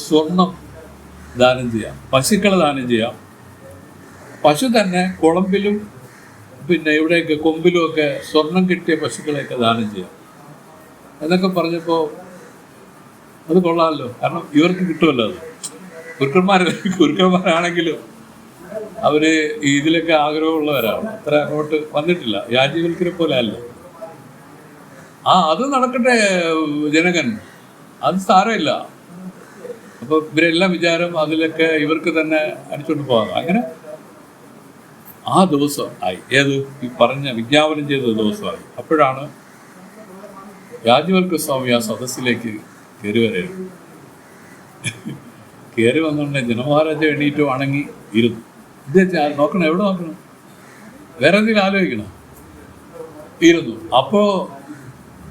സ്വർണം ദാനം ചെയ്യാം, പശുക്കളെ ദാനം ചെയ്യാം. പശു തന്നെ കുളമ്പിലും ഇവിടെയൊക്കെ കൊമ്പിലുമൊക്കെ സ്വർണം കിട്ടിയ പശുക്കളെയൊക്കെ ദാനം ചെയ്യാം എന്നൊക്കെ പറഞ്ഞപ്പോൾ അത് കൊള്ളാമല്ലോ. കാരണം ഇവർക്ക് കിട്ടുമല്ലോ അത്. ഗുരുക്കന്മാരാണെങ്കിലും അവർ ഇതിലൊക്കെ ആഗ്രഹമുള്ളവരാണ്, അത്ര അങ്ങോട്ട് വന്നിട്ടില്ല, യാജ്ഞവൽക്കരെ പോലെ അല്ല. അത് നടക്കട്ടെ ജനകൻ, അത് സാരമില്ല. അപ്പോൾ ഇവരെല്ലാം വിചാരം അതിലൊക്കെ ഇവർക്ക് തന്നെ അടിച്ചോണ്ട് പോകാം. അങ്ങനെ ആ ദിവസം ആയി, ഏത് ഈ പറഞ്ഞ വിജ്ഞാപനം ചെയ്ത ദിവസമായി. അപ്പോഴാണ് യാജ്ഞവൽക്യ സ്വാമി ആ സദസ്സിലേക്ക് കയറി വരെയാണ്. കയറി വന്നുകൊണ്ട് ജനമഹാരാജ എണീറ്റോ അണങ്ങി ഇരുന്നു. ഇത് നോക്കണം, എവിടെ നോക്കണം, വേറെ എന്തെങ്കിലും ആലോചിക്കണം, ഇരുന്നു. അപ്പോൾ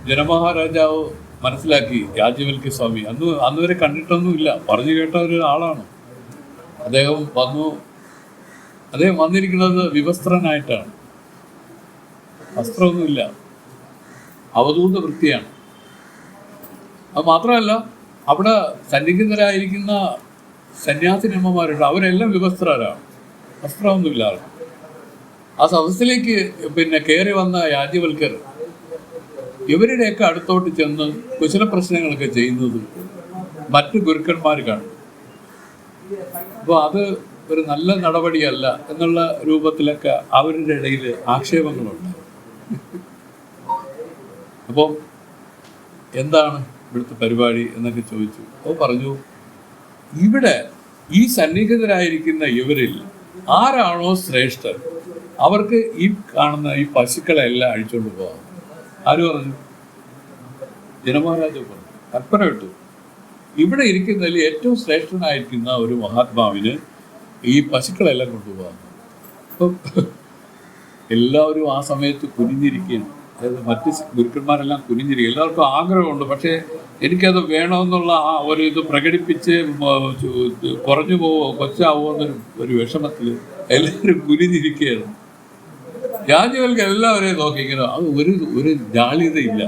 ജനമഹാരാജാവ് മനസ്സിലാക്കി യാജ്ഞവൽക്യ സ്വാമി അന്ന് വരെ കണ്ടിട്ടൊന്നുമില്ല, പറഞ്ഞു കേട്ട ഒരാളാണ്. അദ്ദേഹം വന്നിരിക്കുന്നത് വിവസ്ത്രനായിട്ടാണ്, വസ്ത്രമൊന്നുമില്ല, അവധൂത വൃത്തിയാണ്. അത് മാത്രമല്ല, അവിടെ സന്നിഹിതരായിരിക്കുന്ന സന്യാസിനിയമ്മമാരുണ്ട്, അവരെല്ലാം വിവസ്ത്രരാണ്, വസ്ത്രമൊന്നുമില്ല. ആ സദസ്സിലേക്ക് കയറി വന്ന യാജ്ഞവൽക്കർ ഇവരുടെയൊക്കെ അടുത്തോട്ട് ചെന്ന് കുശല പ്രശ്നങ്ങളൊക്കെ ചെയ്യുന്നത് മറ്റു ഗുരുക്കന്മാർ കാണും. അപ്പോൾ അത് ഒരു നല്ല നടപടിയല്ല എന്നുള്ള രൂപത്തിലൊക്കെ അവരുടെ ഇടയിൽ ആക്ഷേപങ്ങളുണ്ട്. അപ്പോൾ എന്താണ് ഇവിടുത്തെ പരിപാടി എന്നൊക്കെ ചോദിച്ചു. അപ്പോൾ പറഞ്ഞു, ഇവിടെ ഈ സന്നിഹിതരായിരിക്കുന്ന ഇവരിൽ ആരാണോ ശ്രേഷ്ഠൻ അവർക്ക് ഈ കാണുന്ന ഈ പശുക്കളെല്ലാം അഴിച്ചുകൊണ്ട് പോകാം. ആര് പറഞ്ഞു? ജനമഹാരാജ പറഞ്ഞു, കൽപ്പന ഇട്ടു. ഇവിടെ ഇരിക്കുന്നതിൽ ഏറ്റവും ശ്രേഷ്ഠനായിരിക്കുന്ന ഒരു മഹാത്മാവിന് ഈ പശുക്കളെല്ലാം കൊണ്ടുപോകാം. അപ്പം എല്ലാവരും ആ സമയത്ത് കുനിഞ്ഞിരിക്കുകയാണ്. അതായത് മറ്റ് ഗുരുക്കന്മാരെല്ലാം കുനിഞ്ഞിരിക്കുക. എല്ലാവർക്കും ആഗ്രഹമുണ്ട്, പക്ഷേ എനിക്കത് വേണമെന്നുള്ള ആ ഒരു ഇത് പ്രകടിപ്പിച്ച് കുറഞ്ഞു പോവോ കൊച്ചാവോ എന്നൊരു വിഷമത്തിൽ എല്ലാവരും കുനിഞ്ഞിരിക്കുകയാണ്. യാജ്ഞവൽക്യ എല്ലാവരെയും നോക്കി ഇങ്ങനെ, അത് ഒരു ജാള്യതയില്ല.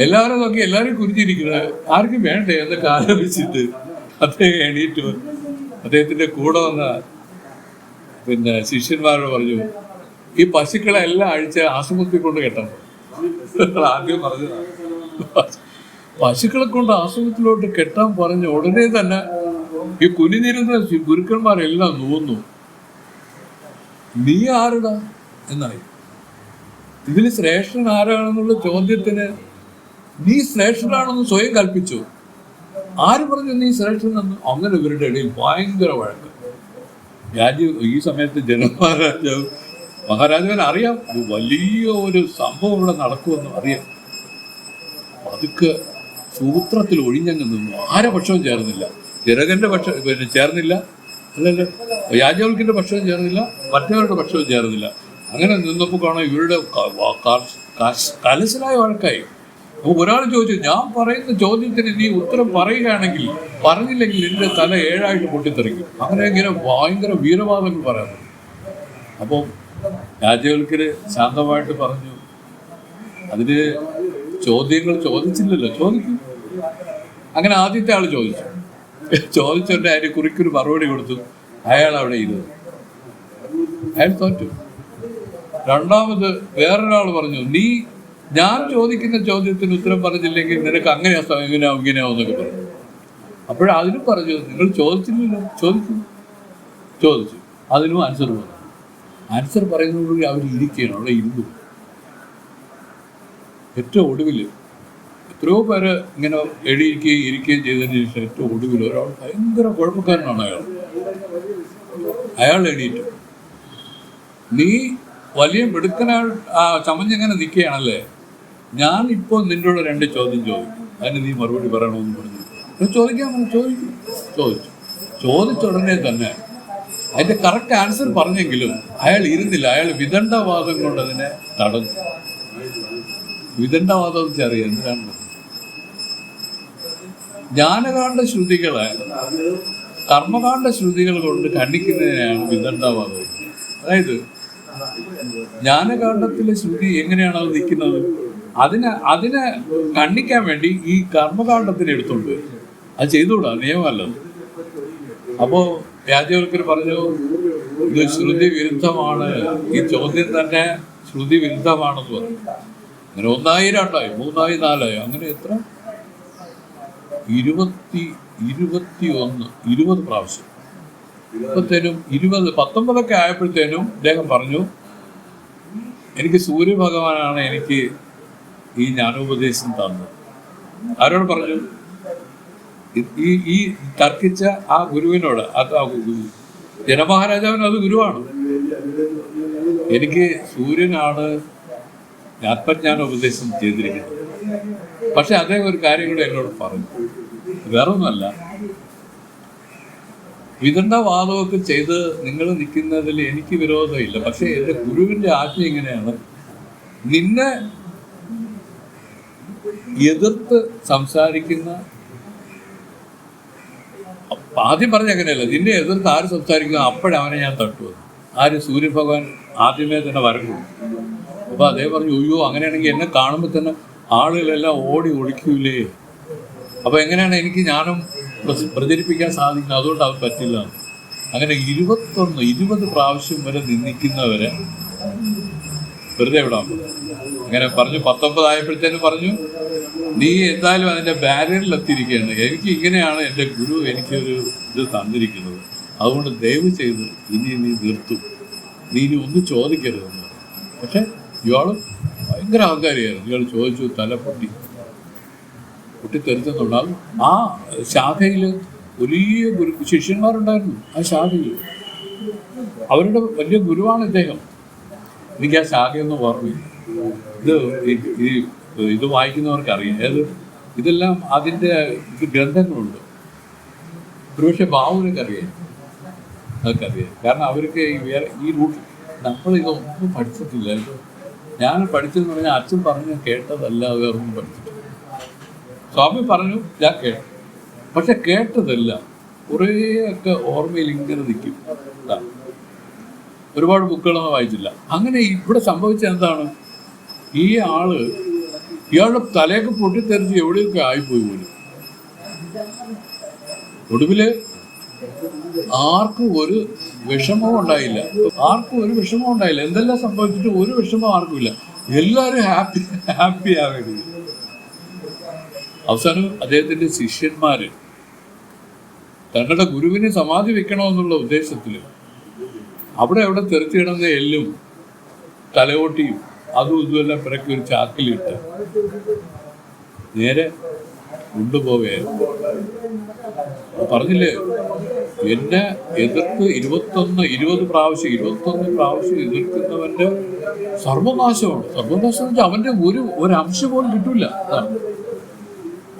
എല്ലാവരും നോക്കി, എല്ലാവരും കുനിഞ്ഞിരിക്കുന്നത്, ആർക്കും വേണ്ടേ എന്നൊക്കെ ആലോചിച്ചിട്ട് അദ്ദേഹം എണീറ്റ് അദ്ദേഹത്തിൻ്റെ കൂടെ വന്ന ശിഷ്യന്മാരോട് പറഞ്ഞു, ഈ പശുക്കളെ എല്ലാം അഴിച്ച് ആശുപത്രി കൊണ്ട് കെട്ടണം. ആദ്യം പറഞ്ഞതാണ്, പശുക്കളെ കൊണ്ട് ആശുപത്രിയിലോട്ട് കെട്ടാൻ പറഞ്ഞ ഉടനെ തന്നെ ഈ കുനിഞ്ഞിരുന്ന ഗുരുക്കന്മാരെല്ലാം നോന്നു. നീ ആരുടാ എന്നായി. ഇതിൽ ശ്രേഷ്ഠൻ ആരാണെന്നുള്ള ചോദ്യത്തിന് നീ ശ്രേഷ്ഠനാണെന്ന് സ്വയം കൽപ്പിച്ചു. ആര് പറഞ്ഞു നീ ശ്രേഷ്ഠനെന്ന്? അങ്ങനെ ഇവരുടെ ഇടയിൽ ഭയങ്കര വഴക്ക്. ഈ സമയത്ത് മഹാരാജാവിന് അറിയാം വലിയ ഒരു സംഭവം ഇവിടെ നടക്കുമെന്ന് അറിയാം. അതൊക്കെ സൂത്രത്തിൽ ഒഴിഞ്ഞങ്ങ് നിന്നു. ആരെ പക്ഷവും ചേർന്നില്ല. ജനകന്റെ പക്ഷം ചേർന്നില്ല, അല്ലല്ലോ യാജ്ഞവൽക്യന്റെ പക്ഷവും ചേർന്നില്ല, മറ്റവരുടെ പക്ഷവും ചേർന്നില്ല. അങ്ങനെ നിന്നപ്പോൾ കാണാം ഇവരുടെ കലശലായ വഴക്കായി. അപ്പോൾ ഒരാൾ ചോദിച്ചു, ഞാൻ പറയുന്ന ചോദ്യത്തിന് നീ ഉത്തരം പറയുകയാണെങ്കിൽ, പറഞ്ഞില്ലെങ്കിൽ നിന്റെ തല 7 ആയിട്ട് പൊട്ടിത്തെറിക്കും. അങ്ങനെ ഇങ്ങനെ ഭയങ്കര വീരവാദങ്ങൾ പറയാറ്. അപ്പോൾ യാജ്ഞവൽക്യര് ശാന്തമായിട്ട് പറഞ്ഞു, അതിന് ചോദ്യങ്ങൾ ചോദിച്ചില്ലല്ലോ, ചോദിക്കും. അങ്ങനെ ആദ്യത്തെ ആൾ ചോദിച്ചോണ്ട് അതിന് കുറിക്കൊരു മറുപടി കൊടുത്തു. അയാൾ അവിടെ ഇരുന്നു, അയാൾ തോറ്റു. രണ്ടാമത് വേറൊരാൾ പറഞ്ഞു, ഞാൻ ചോദിക്കുന്ന ചോദ്യത്തിന് ഉത്തരം പറഞ്ഞില്ലെങ്കിൽ നിനക്ക് അങ്ങനെയാ ഇങ്ങനെയാവും എന്നൊക്കെ പറഞ്ഞു. അപ്പോഴതിനും പറഞ്ഞു, നിങ്ങൾ ചോദിച്ചില്ലല്ലോ, ചോദിച്ചു, അതിനും ആൻസർ പറഞ്ഞു. ആൻസർ പറയുന്നതോടുകൂടി അവർ ഇരിക്കുകയാണ്, അവിടെ ഇരുന്നു. ഏറ്റവും ഒടുവിൽ എത്രയോ പേര് ഇങ്ങനെ ഇരിക്കുകയും ചെയ്തതിന് ശേഷം ഏറ്റവും ഒടുവിൽ ഒരാൾ ഭയങ്കര കുഴപ്പക്കാരനാണ്. അയാൾ എണീറ്റു. നീ വലിയ മിടുക്കനാ ചമഞ്ഞെങ്ങനെ നിൽക്കുകയാണല്ലേ, ഞാൻ ഇപ്പോൾ നിന്നോട് 2 ചോദ്യം ചോദിക്കും, അതിന് നീ മറുപടി പറയണമെന്ന് പറഞ്ഞു. ചോദിക്കാമോ? ചോദിച്ച ഉടനെ തന്നെ അതിൻ്റെ കറക്റ്റ് ആൻസർ പറഞ്ഞെങ്കിലും അയാൾ ഇരുന്നില്ല. അയാൾ വിദണ്ഡവാദം കൊണ്ട് അതിനെ തടഞ്ഞു. വിദണ്ഡവാദം വെച്ചറിയാം എന്തിനാണ്. ജ്ഞാനകാന്ഡ ശ്രുതികളെ കർമ്മകാന്ഡ ശ്രുതികൾ കൊണ്ട് ഖണ്ഡിക്കുന്നതിനെയാണ് വിദണ്ഡവാദം. അതായത് ജ്ഞാനകാന്ഡത്തിലെ ശ്രുതി എങ്ങനെയാണ് അത് നിൽക്കുന്നത്, അതിനെ ഖണ്ഡിക്കാൻ വേണ്ടി ഈ കർമ്മകാന്ഡത്തിന് എടുത്തുകൊണ്ട് വരും. അത് ചെയ്തുകൂടാ, നിയമമല്ലത്. അപ്പോൾ യാജ്ഞവൽക്കർ പറഞ്ഞു ഇത് ശ്രുതി വിരുദ്ധമാണ്, ഈ ചോദ്യം തന്നെ ശ്രുതി വിരുദ്ധമാണെന്ന് പറഞ്ഞു. അങ്ങനെ 1 ആയി 2 ആയി 3 ആയി 4 ആയി അങ്ങനെ എത്ര 20 പ്രാവശ്യം. ഇപ്പോഴത്തേനും 19 ആയപ്പോഴത്തേനും അദ്ദേഹം പറഞ്ഞു എനിക്ക് സൂര്യഭഗവാനാണ് എനിക്ക് ഈ ജ്ഞാനോപദേശം തന്നത്. ആരോട് പറഞ്ഞു? ഈ തർക്കിച്ച ആ ഗുരുവിനോട്. അത് ജനമഹാരാജാവിന് അത് ഗുരുവാണ്. എനിക്ക് സൂര്യനാണ് ആത്മജ്ഞാനോപദേശം ചെയ്തിരിക്കുന്നത്. പക്ഷെ അദ്ദേഹം ഒരു കാര്യം കൂടെ എന്നോട് പറഞ്ഞു, വേറൊന്നുമല്ല, വിദണ്ഡവാദമൊക്കെ ചെയ്ത് നിങ്ങൾ നിൽക്കുന്നതിൽ എനിക്ക് വിരോധമില്ല. പക്ഷെ എൻ്റെ ഗുരുവിൻ്റെ ആജ്ഞ ഇങ്ങനെയാണ്, നിന്നെ എതിർത്ത് സംസാരിക്കുന്ന, ആദ്യം പറഞ്ഞ അങ്ങനെയല്ല, നിന്നെ എതിർത്ത് ആര് സംസാരിക്കുന്ന അപ്പോഴവനെ ഞാൻ തട്ടുവന്നു. ആര്? സൂര്യഭഗവാൻ ആദ്യമേ തന്നെ വരം കൊടുത്തു. അപ്പോൾ അദ്ദേഹം പറഞ്ഞു, അയ്യോ അങ്ങനെയാണെങ്കിൽ എന്നെ കാണുമ്പോൾ തന്നെ ആളുകളെല്ലാം ഓടി ഒളിക്കൂലേ, അപ്പോൾ എങ്ങനെയാണ് എനിക്ക് ജ്ഞാനം പ്രചരിപ്പിക്കാൻ സാധിക്കുന്നത്? അതുകൊണ്ട് അത് പറ്റില്ല. അങ്ങനെ 20 പ്രാവശ്യം വരെ നിന്ദിക്കുന്നവരെ വെറുതെ വിടാൻ പറ്റും. അങ്ങനെ പറഞ്ഞു 19 ആയപ്പോഴത്തേനും പറഞ്ഞു, നീ എന്തായാലും അതിൻ്റെ ബാരിയറിൽ എത്തിയിരിക്കുകയാണ്. എനിക്ക് ഇങ്ങനെയാണ് എൻ്റെ ഗുരു എനിക്കൊരു ഇത് തന്നിരിക്കുന്നത്, അതുകൊണ്ട് ദയവ് ചെയ്ത് ഇനി നീ നിർത്തും, നീ ഇനി ഒന്നും ചോദിക്കരുതെന്ന്. പക്ഷെ ഇയാൾ ഭയങ്കര അഹങ്കാരിയായിരുന്നു. ഇയാൾ ചോദിച്ചു, തല പൊട്ടിത്തെറിച്ചെന്നുണ്ടാകും. ആ ശാഖയിൽ വലിയ ശിഷ്യന്മാരുണ്ടായിരുന്നു. ആ ശാഖയിൽ അവരുടെ വലിയ ഗുരുവാണ് ഇദ്ദേഹം. എനിക്ക് ആ ശാഖയൊന്നും ഓർമ്മയില്ല. ഇത് വായിക്കുന്നവർക്കറിയാം. ഇതെല്ലാം അതിൻ്റെ ഗ്രന്ഥങ്ങളുണ്ട്. ഒരുപക്ഷെ ബാബുവിനൊക്കെ അറിയാം, അതൊക്കെ. കാരണം അവർക്ക് ഈ റൂട്ട് നമ്മളിതൊന്നും പഠിച്ചിട്ടില്ല. ഞാൻ പഠിച്ചതെന്ന് പറഞ്ഞാൽ അച്ഛൻ പറഞ്ഞ് കേട്ടതല്ല, വേറൊന്നും പഠിച്ചിട്ടില്ല. സ്വാമി പറഞ്ഞു, ഞാൻ കേട്ടു. പക്ഷെ കേട്ടതല്ല, കുറേയൊക്കെ ഓർമ്മയിൽ ഇങ്ങനെ നിൽക്കും. ഒരുപാട് ബുക്കുകളൊന്നും വായിച്ചില്ല. അങ്ങനെ ഇവിടെ സംഭവിച്ചത് എന്താണ്, ഇയാളുടെ തലയൊക്കെ പൊട്ടിത്തെറിച്ച് എവിടെയൊക്കെ ആയിപ്പോയി പോലും. ഒടുവിൽ ആർക്കും ഒരു വിഷമവും ഉണ്ടായില്ല. എന്തെല്ലാം സംഭവിച്ചിട്ട് ഒരു വിഷമം ആർക്കുമില്ല. എല്ലാവരും ഹാപ്പി ആവേണ്ടി. അവസാനം അദ്ദേഹത്തിൻ്റെ ശിഷ്യന്മാര് തങ്ങളുടെ ഗുരുവിനെ സമാധി വെക്കണമെന്നുള്ള ഉദ്ദേശത്തിൽ അവിടെ തെറിച്ചിടുന്ന എല്ലും തലയോട്ടിയും അതും ഇതുമെല്ലാം പിറക്കി ഒരു ചാക്കിലിട്ട് നേരെ കൊണ്ടുപോവുകയായിരുന്നു. പറഞ്ഞില്ലേ, എന്നെ എതിർത്ത് 21 പ്രാവശ്യം എതിർക്കുന്നവന്റെ സർവനാശമാണ്. സർവനാശം വെച്ചാൽ അവന്റെ ഒരു അംശം പോലും കിട്ടൂല.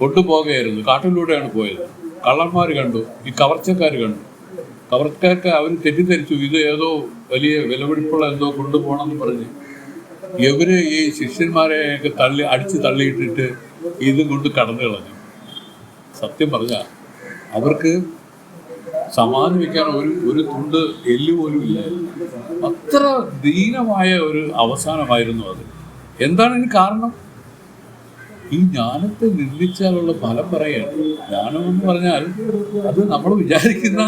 കൊണ്ടുപോകുകയായിരുന്നു. കാട്ടിലൂടെയാണ് പോയത്. കള്ളന്മാർ കണ്ടു, ഈ കവർച്ചക്കാർ കണ്ടു. കവർച്ചക്കാർക്ക് അവർ തെറ്റിദ്ധരിച്ചു, ഇത് ഏതോ വലിയ വിലപിടിപ്പുള്ള എന്തോ കൊണ്ടുപോകണമെന്ന് പറഞ്ഞ് ഇവര് ഈ ശിഷ്യന്മാരെയൊക്കെ അടിച്ച് തള്ളിയിട്ടിട്ട് ഇതും കൊണ്ട് കടന്നു കളഞ്ഞു. സത്യം പറഞ്ഞാൽ അവർക്ക് സമാധി വയ്ക്കാൻ ഒരു തുണ്ട് എല്ല് പോലും ഇല്ല. അത്ര ദീനമായ ഒരു അവസാനമായിരുന്നു അത്. എന്താണ് ഇതിന് കാരണം? ഈ ജ്ഞാനത്തെ നിന്ദിച്ചാലുള്ള ഫലം പറയാണ്. ജ്ഞാനമെന്ന് പറഞ്ഞാൽ അത് നമ്മൾ വിചാരിക്കുന്ന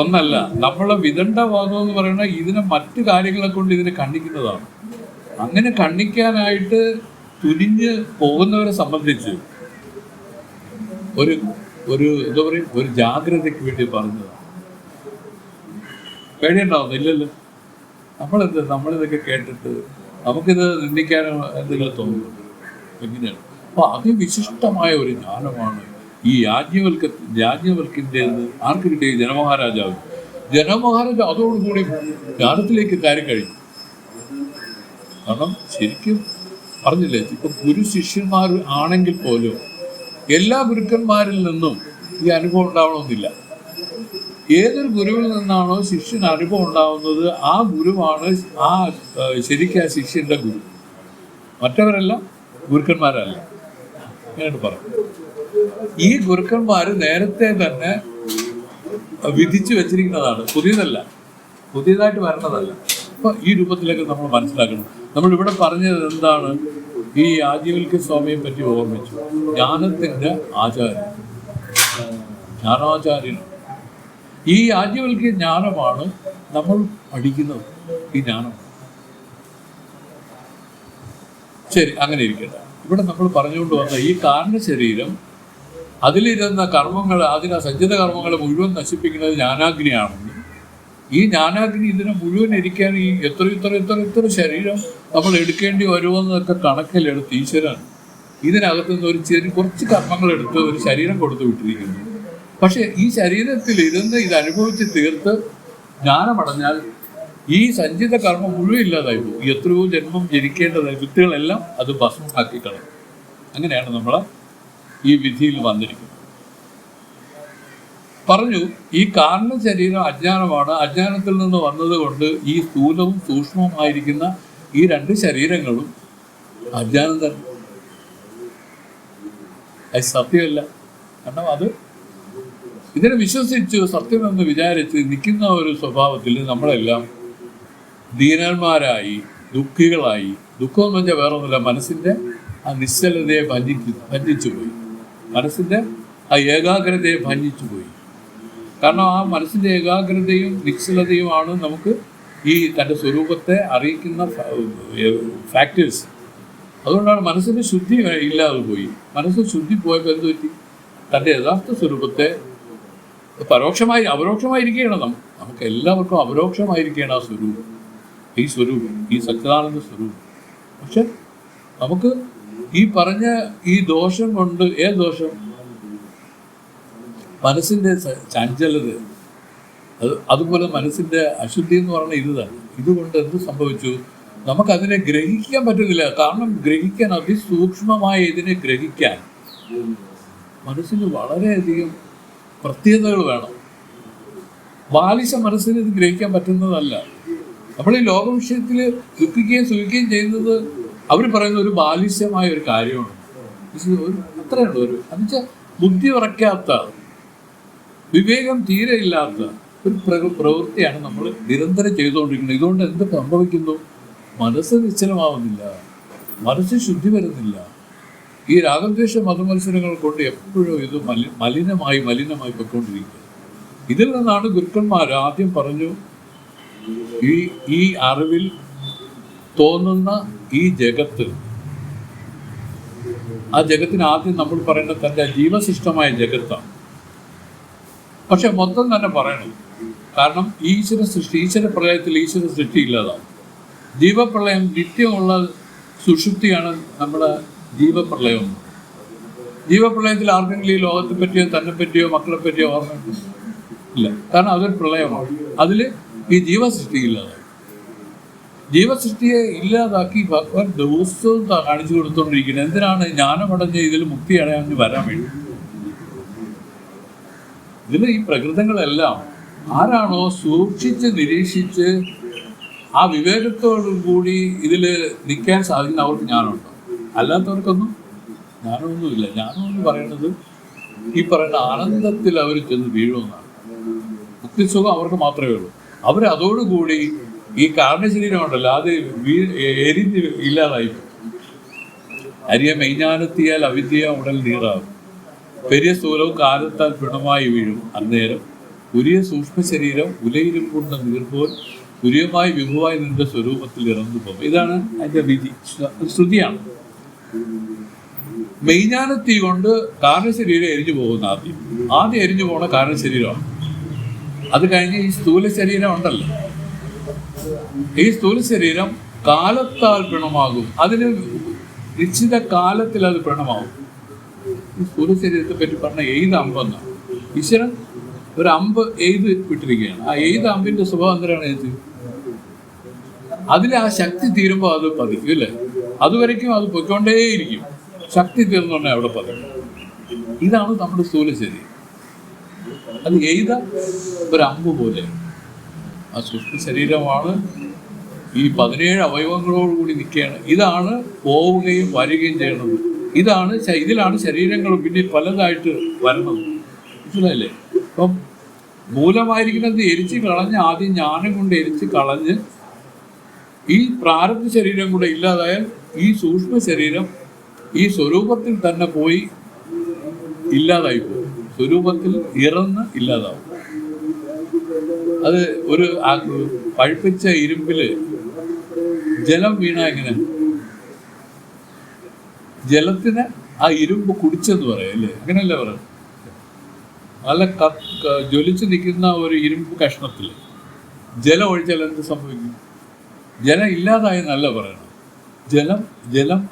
ഒന്നല്ല. നമ്മളെ വിദണ്ഡവാദം എന്ന് പറയുന്നത് ഇതിനെ മറ്റു കാര്യങ്ങളെ കൊണ്ട് ഇതിനെ ഖണ്ഡിക്കുന്നതാണ്. അങ്ങനെ ഖണ്ഡിക്കാനായിട്ട് തുനിഞ്ഞ് പോകുന്നവരെ സംബന്ധിച്ച് എന്താ പറയും, ഒരു ജാഗ്രതയ്ക്ക് വേണ്ടി പറഞ്ഞതാണ്. പേടിയുണ്ടാവുന്നില്ലല്ലോ. നമ്മളിതൊക്കെ കേട്ടിട്ട് നമുക്കിത് നിന്ദിക്കാനോ എന്തെങ്കിലും തോന്നുന്നു. എങ്ങനെയാണ്? അപ്പോൾ അതിവിശിഷ്ടമായ ഒരു ജ്ഞാനമാണ് ഈ യാജ്ഞവൽക്കിൻ്റെത്. ആർക്ക് കിട്ടിയ? ജനമഹാരാജാവ്. അതോടുകൂടി ജ്ഞാനത്തിലേക്ക് കയറി കഴിഞ്ഞു. കാരണം ശരിക്കും പറഞ്ഞില്ലേ, ഇപ്പം ഗുരു ശിഷ്യന്മാർ ആണെങ്കിൽ പോലും എല്ലാ ഗുരുക്കന്മാരിൽ നിന്നും ഈ അനുഭവം ഉണ്ടാവണമെന്നില്ല. ഏതൊരു ഗുരുവിൽ നിന്നാണോ ശിഷ്യന് അനുഭവം ഉണ്ടാവുന്നത് ആ ഗുരുവാണ് ശരിക്കും ആ ശിഷ്യന്റെ ഗുരു. മറ്റവരെല്ലാം ഗുരുക്കന്മാരല്ല. ഞാനോട് പറഞ്ഞു, ഈ ഗുരുക്കന്മാർ നേരത്തെ തന്നെ വിധിച്ചു വെച്ചിരിക്കുന്നതാണ്, പുതിയതായിട്ട് വരണതല്ല. അപ്പൊ ഈ രൂപത്തിലൊക്കെ നമ്മൾ മനസ്സിലാക്കണം. നമ്മളിവിടെ പറഞ്ഞത് എന്താണ്? ഈ യാജ്ഞവൽക്യ സ്വാമിയെ പറ്റി ഓർമ്മിച്ചു. ജ്ഞാനത്തിന്റെ ആചാര്യൻ, ജ്ഞാനാചാര്യൻ. ഈ യാജ്ഞവൽക്യ ജ്ഞാനമാണ് നമ്മൾ പഠിക്കുന്നത്. ഈ ജ്ഞാനമാണ്. ശരി, അങ്ങനെ ഇരിക്കട്ടെ. ഇവിടെ നമ്മൾ പറഞ്ഞുകൊണ്ട് വന്ന ഈ കാരണ ശരീരം, അതിലിരുന്ന കർമ്മങ്ങൾ, അതിനെ സഞ്ചിത കർമ്മങ്ങളെ മുഴുവൻ നശിപ്പിക്കുന്നത് ജ്ഞാനാഗ്നിയാണെന്ന്. ഈ ജ്ഞാനാഗ്നി ഇതിനെ മുഴുവൻ ഇരിക്കാൻ ഈ എത്ര ശരീരം നമ്മൾ എടുക്കേണ്ടി വരുമെന്നൊക്കെ കണക്കിലെടുത്ത് ഈശ്വരൻ ഇതിനകത്തുനിന്ന് ഒരു കുറച്ച് കർമ്മങ്ങൾ എടുത്ത് ഒരു ശരീരം കൊടുത്തു വിട്ടിരിക്കുന്നു. പക്ഷെ ഈ ശരീരത്തിൽ ഇരുന്ന് ഇത് അനുഭവിച്ച് തീർത്ത് ജ്ഞാനമടഞ്ഞാൽ ഈ സഞ്ചിത കർമ്മം മുഴുവൻ ഇല്ലാതായി പോകും. എത്രയോ ജന്മം ജനിക്കേണ്ടതായി വിത്തുകളെല്ലാം അത് ഭസ്മമാക്കി കളയും. അങ്ങനെയാണ് നമ്മൾ ഈ വിധിയിൽ വന്നിരിക്കുന്നത്. പറഞ്ഞു, ഈ കാരണ ശരീരം അജ്ഞാനമാണ്. അജ്ഞാനത്തിൽ നിന്ന് വന്നതുകൊണ്ട് ഈ സ്ഥൂലവും സൂക്ഷ്മവുമായിരിക്കുന്ന ഈ രണ്ട് ശരീരങ്ങളും അജ്ഞാനം തന്നെ. അത് സത്യമല്ല. കാരണം അത് ഇതിനെ വിശ്വസിച്ച് സത്യമെന്ന് വിചാരിച്ച് നിൽക്കുന്ന ഒരു സ്വഭാവത്തിൽ നമ്മളെല്ലാം ദീനന്മാരായി, ദുഃഖികളായി. ദുഃഖം എന്ന് വെച്ചാൽ വേറെ ഒന്നുമില്ല, മനസ്സിൻ്റെ ആ നിശ്ചലതയെ ഭഞ്ജിച്ചു പോയി. മനസ്സിൻ്റെ ആ ഏകാഗ്രതയെ ഭഞ്ജിച്ചു പോയി. കാരണം ആ മനസ്സിൻ്റെ ഏകാഗ്രതയും നിശ്ചലതയുമാണ് നമുക്ക് ഈ തൻ്റെ സ്വരൂപത്തെ അറിയിക്കുന്ന ഫാക്ടേഴ്സ്. അതുകൊണ്ടാണ് മനസ്സിൻ്റെ ശുദ്ധി ഇല്ലാതെ പോയി. മനസ്സ് ശുദ്ധി പോയപ്പോൾ എന്ത് പറ്റി? തൻ്റെ യഥാർത്ഥ സ്വരൂപത്തെ അപരോക്ഷമായിരിക്കുകയാണ്. നമുക്ക് എല്ലാവർക്കും അപരോക്ഷമായിരിക്കുകയാണ് ആ സ്വരൂപം, ഈ സ്വരൂപം, ഈ സച്ചിദാനന്ദ സ്വരൂപം. പക്ഷെ നമുക്ക് ഈ പറഞ്ഞ ഈ ദോഷം കൊണ്ട്, ഏത് ദോഷം? മനസ്സിൻ്റെ ചഞ്ചലത, അതുപോലെ മനസ്സിൻ്റെ അശുദ്ധി എന്ന് പറയുന്നത് ഇതാണ്. ഇതുകൊണ്ട് എന്ത് സംഭവിച്ചു? നമുക്കതിനെ ഗ്രഹിക്കാൻ പറ്റുന്നില്ല. കാരണം ഗ്രഹിക്കാൻ, അതിസൂക്ഷ്മമായ ഇതിനെ ഗ്രഹിക്കാൻ മനസ്സിന് വളരെയധികം പ്രത്യേകതകൾ വേണം. ബാലിശ മനസ്സിന് ഇത് ഗ്രഹിക്കാൻ പറ്റുന്നതല്ല. നമ്മൾ ഈ ലോക വിഷയത്തിൽ ദുഃഖിക്കുകയും സുഖിക്കുകയും ചെയ്യുന്നത് അവർ പറയുന്ന ഒരു ബാലിശമായ ഒരു കാര്യമാണ്. അത്രയുള്ളൂ. എന്നുവെച്ചാൽ ബുദ്ധി ഉറക്കാത്ത, വിവേകം തീരെ ഇല്ലാത്ത ഒരു പ്രവൃത്തിയാണ് നമ്മൾ നിരന്തരം ചെയ്തുകൊണ്ടിരിക്കുന്നത്. ഇതുകൊണ്ട് എന്ത് സംഭവിക്കുന്നു? മനസ്സ് നിശ്ചലമാവുന്നില്ല, മനസ്സ് ശുദ്ധി വരുന്നില്ല. ഈ രാഗദ്വേഷ മതമത്സരങ്ങൾ കൊണ്ട് എപ്പോഴും ഇത് മലിനമായി പൊയ്ക്കൊണ്ടിരിക്കുക. ഇതിൽ നിന്നാണ് ഗുരുക്കന്മാർ ആദ്യം പറഞ്ഞു, ഈ അറിവിൽ തോന്നുന്ന ഈ ജഗത്ത്, ആ ജഗത്തിന് ആദ്യം നമ്മൾ പറയുന്നത് തൻ്റെ ജീവശിഷ്ടമായ ജഗത്താണ്. പക്ഷെ മൊത്തം തന്നെ പറയണം. കാരണം ഈശ്വര പ്രളയത്തിൽ ഈശ്വര സൃഷ്ടി ഇല്ലാതാവും. ജീവപ്രളയം നിത്യമുള്ള സുഷുപ്തിയാണ് നമ്മുടെ ജീവപ്രളയം. ജീവപ്രളയത്തിൽ ആർക്കെങ്കിലും ഈ ലോകത്തെ പറ്റിയോ തന്നെ പറ്റിയോ മക്കളെ പറ്റിയോ ഓർമ്മ ഇല്ല. കാരണം അതൊരു പ്രളയമാണ്. അതിൽ ഈ ജീവസൃഷ്ടി ഇല്ലാതായി. ജീവസൃഷ്ടിയെ ഇല്ലാതാക്കി ഭഗവാൻ ദിവസവും കാണിച്ചു കൊടുത്തുകൊണ്ടിരിക്കുന്നത്. എന്തിനാണ്? ജ്ഞാനമടഞ്ഞ് ഇതിൽ മുക്തി അടയാൻ വരാൻ വേണ്ടി. ഇതിൽ ഈ പ്രകൃതങ്ങളെല്ലാം ആരാണോ സൂക്ഷിച്ച് നിരീക്ഷിച്ച് ആ വിവേകത്തോടും കൂടി ഇതിൽ നിൽക്കാൻ സാധിക്കുന്ന അവർക്ക് ജ്ഞാനമുണ്ടോ? അല്ലാത്തവർക്കൊന്നും ജ്ഞാനമൊന്നുമില്ല. ജ്ഞാനമെന്ന് പറയുന്നത് ഈ പറയുന്ന ആനന്ദത്തിൽ അവർ ചെന്ന് വീഴുമെന്നാണ്. മുക്തിസുഖം അവർക്ക് മാത്രമേ ഉള്ളൂ. അവരതോടുകൂടി ഈ കാരണശരീരമുണ്ടല്ലോ അത് എരിഞ്ഞ് ഇല്ലാതായി. അരിയ മെയ്ஞானത്തിയാൽ അവിദ്യ ഉടൽ നീറാവും. പെരിയ സ്ഥൂലവും കാലത്താൽ പിണമായി വീഴും. അന്നേരം ഉരിയ സൂക്ഷ്മ ശരീരം ഉലയിലും കൊണ്ട നീർപോൽ തുര്യമായി വിഭുവായി നിന്റെ സ്വരൂപത്തിൽ ഇറന്നു പോകും. ഇതാണ് അതിൻ്റെ വിധി, ശ്രുതിയാണ്. മെയ്ஞாനത്തീ കൊണ്ട് കാരണശരീരം എരിഞ്ഞു പോകുന്ന ആദ്യം എരിഞ്ഞു പോകുന്ന കാരണശരീരമാണ്. അത് കഴിഞ്ഞ് ഈ സ്ഥൂല ശരീരം ഉണ്ടല്ലോ, ഈ സ്ഥൂല ശരീരം കാലത്താൽ പിണമാകും. അതിന് നിശ്ചിത കാലത്തിൽ അത് പിണമാകും. ഈ സ്ഥൂല ശരീരത്തെ പറ്റി പറഞ്ഞ എയ്ത് അമ്പെന്നാണ്. ഈശ്വരൻ ഒരു അമ്പ് എയ്ത് വിട്ടിരിക്കുകയാണ്. ആ എയ്ത് അമ്പിന്റെ സ്വഭാവം എന്തിനാണ്? അതിൽ ആ ശക്തി തീരുമ്പോൾ അത് പതിക്കും അല്ലേ? അതുവരയ്ക്കും അത് പൊയ്ക്കൊണ്ടേയിരിക്കും. ശക്തി തീർന്നുകൊണ്ടേ അവിടെ പതിക്കും. ഇതാണ് നമ്മുടെ സ്ഥൂല ശരീരം. അത് എയ്ത ഒരു അമ്പ് പോലെ ആ സൂക്ഷ്മ ശരീരമാണ് ഈ 17 അവയവങ്ങളോടുകൂടി നിൽക്കുകയാണ്. ഇതാണ് പോവുകയും വരികയും ചെയ്യുന്നത്. ഇതിലാണ് ശരീരങ്ങൾ പിന്നെ പലതായിട്ട് വരുന്നത്. മനസ്സിലായില്ലേ? അപ്പം മൂലമായിരിക്കുന്നത് എരിച്ച് കളഞ്ഞ് ആദ്യം ജ്ഞാനം കൊണ്ട് എരിച്ച് കളഞ്ഞ് ഈ പ്രാരബ്ധ ശരീരം കൂടെ ഇല്ലാതായാൽ ഈ സൂക്ഷ്മ ശരീരം ഈ സ്വരൂപത്തിൽ തന്നെ പോയി ഇല്ലാതായി പോകും. സ്വരൂപത്തിൽ ഇറന്ന് ഇല്ലാതാവും. അത് ഒരു പഴുപ്പിച്ച ഇരുമ്പില് ജലം വീണ എങ്ങനെ? ജലത്തിന് ആ ഇരുമ്പ് കുടിച്ചെന്ന് പറയാം അല്ലേ? അങ്ങനെയല്ലേ പറയാം? നല്ല ജ്വലിച്ച് നിൽക്കുന്ന ഒരു ഇരുമ്പ് കഷ്ണത്തിൽ ജലം ഒഴിച്ചാൽ എന്ത് സംഭവിക്കും? ജലം ഇല്ലാതായി എന്നല്ല പറയണം. ജലം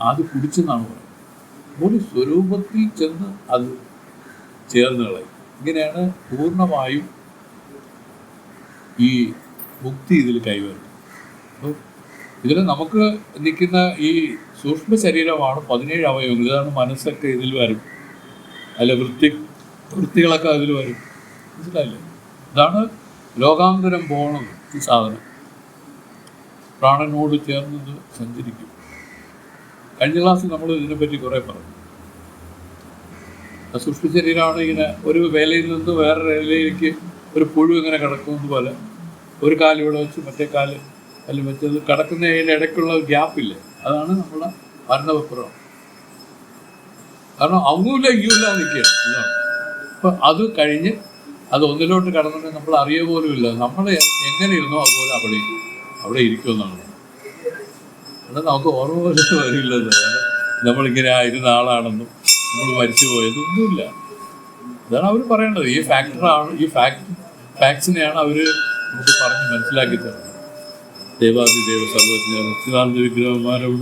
അത് കുടിച്ചെന്നാണ് പറയുന്നത്. ഒരു സ്വരൂപത്തിൽ ചെന്ന് അത് ചേർന്ന് കളയും. ഇങ്ങനെയാണ് പൂർണ്ണമായും ഈ മുക്തി ഇതിൽ കൈവരുന്നത്. അപ്പോൾ ഇതിൽ നമുക്ക് നിൽക്കുന്ന ഈ സൂക്ഷ്മ ശരീരമാണ് 17 അവയവങ്ങൾ. ഇതാണ് മനസ്സൊക്കെ ഇതിൽ വരും. അല്ല വൃത്തികളൊക്കെ അതിൽ വരും. മനസ്സിലായില്ലേ? ഇതാണ് ലോകാന്തരം പോകണത്. ഈ സാധനം പ്രാണനോട് ചേർന്നത് സഞ്ചരിക്കും. കഴിഞ്ഞ ക്ലാസ്സിൽ നമ്മൾ ഇതിനെപ്പറ്റി കുറേ പറഞ്ഞു. സൂക്ഷ്മ ശരീരമാണ് ഇങ്ങനെ ഒരു വേലയിൽ നിന്ന് വേറെ വേലയിലേക്ക് ഒരു പുഴു ഇങ്ങനെ കിടക്കുന്നത് പോലെ ഒരു കാല് ഇവിടെ വെച്ച് മറ്റേ കാല് അതിൽ വെച്ചത് കിടക്കുന്നതിൻ്റെ ഇടയ്ക്കുള്ള ഗ്യാപ്പില്ലേ, അതാണ് നമ്മളെ മരണവപ്പുറം. കാരണം അങ്ങൂല്ല ഇങ്ങൂല്ല നിൽക്കുകയാണ്. ഇതാണ്. അപ്പം അത് കഴിഞ്ഞ് അത് ഒന്നിലോട്ട് കടന്നിട്ട് നമ്മൾ അറിയുക പോലും ഇല്ല. നമ്മൾ എങ്ങനെ ഇരുന്നോ അതുപോലെ അവിടെ ഇരിക്കുമെന്നാണ്. കാരണം നമുക്ക് ഓർമ്മ പോലും വരില്ലത്. നമ്മളിങ്ങനെ ആയിരുന്ന ആളാണെന്നും നമ്മൾ മരിച്ചു പോയതൊന്നുമില്ല. അതാണ് അവർ പറയേണ്ടത്. ഈ ഫാക്ട്സിനെയാണ് അവർ നമുക്ക് പറഞ്ഞ് മനസ്സിലാക്കി തരുന്നത്. ദേവാദിദേവ സർവജ്ഞ സച്ചിദാനന്ദ വിഗ്രഹന്മാരോട്